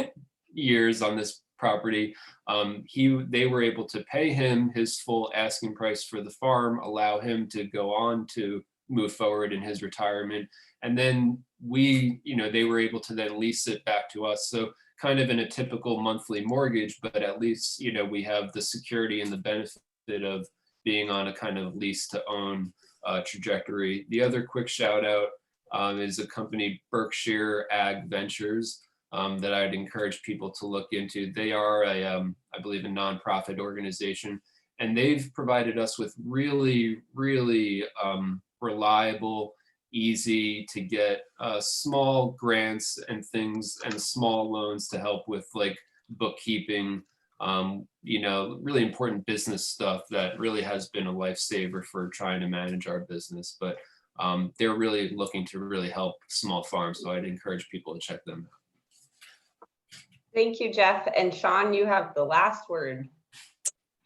years on this property. They were able to pay him his full asking price for the farm, allow him to go on to move forward in his retirement. And then they were able to then lease it back to us. So kind of in a typical monthly mortgage, but at least, we have the security and the benefit of being on a kind of lease to own trajectory. The other quick shout out is a company, Berkshire Ag Ventures, that I'd encourage people to look into. They are I believe, a nonprofit organization, and they've provided us with really, really reliable, easy to get small grants and things and small loans to help with like bookkeeping, really important business stuff that really has been a lifesaver for trying to manage our business. But they're really looking to really help small farms. So I'd encourage people to check them out. Thank you, Jeff. And Sean, you have the last word.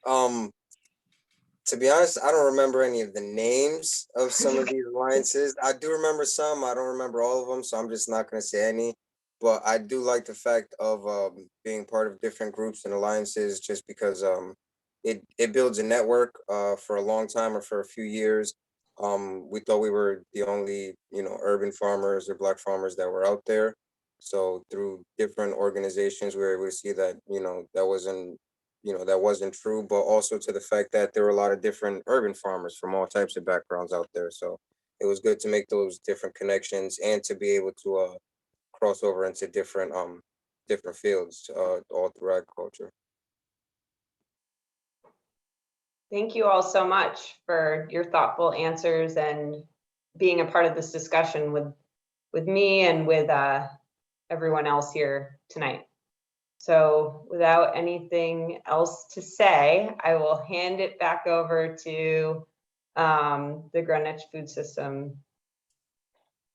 To be honest, I don't remember any of the names of some of these alliances. I do remember some. I don't remember all of them, so I'm just not going to say any. But I do like the fact of being part of different groups and alliances, just because it builds a network for a long time or for a few years. We thought we were the only urban farmers or Black farmers that were out there. So through different organizations, we were able to see that that wasn't true, but also to the fact that there were a lot of different urban farmers from all types of backgrounds out there. So it was good to make those different connections and to be able to cross over into different fields all through agriculture. Thank you all so much for your thoughtful answers and being a part of this discussion with me and with everyone else here tonight. So without anything else to say, I will hand it back over to the Greenwich Food System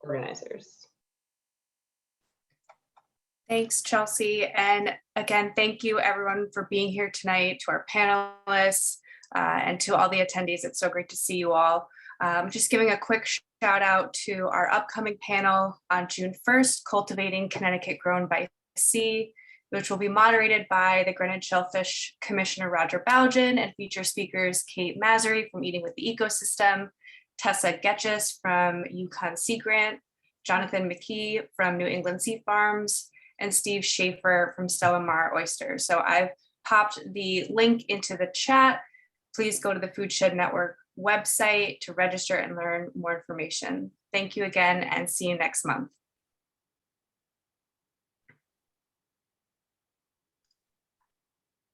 organizers. Thanks, Chelsea. And again, thank you everyone for being here tonight, to our panelists and to all the attendees. It's so great to see you all. Just giving a quick shout out to our upcoming panel on June 1st, Cultivating Connecticut Grown by Sea, which will be moderated by the Greenwich Shellfish Commissioner Roger Balgin and feature speakers Kate Masery from Eating with the Ecosystem, Tessa Getchis from Yukon Sea Grant, Jonathan McKee from New England Sea Farms, and Steve Schaefer from Stella Mar Oysters. So I've popped the link into the chat. Please go to the Food Shed Network website to register and learn more information. Thank you again, and see you next month.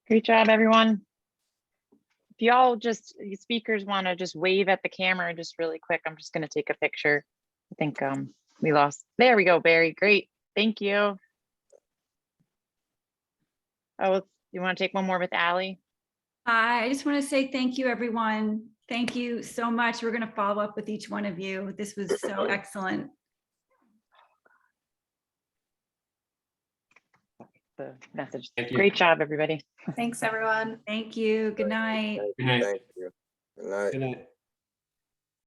Great job, everyone. If y'all you speakers want to just wave at the camera just really quick, I'm just going to take a picture. I think we lost. There we go, Barry. Great. Thank you. Oh, you want to take one more with Allie? I just want to say thank you, everyone. Thank you so much. We're going to follow up with each one of you. This was so excellent. The message. Thank you. Great job, everybody. Thanks, everyone. Thank you. Good night. Good night. Thank you. Good night. Good night.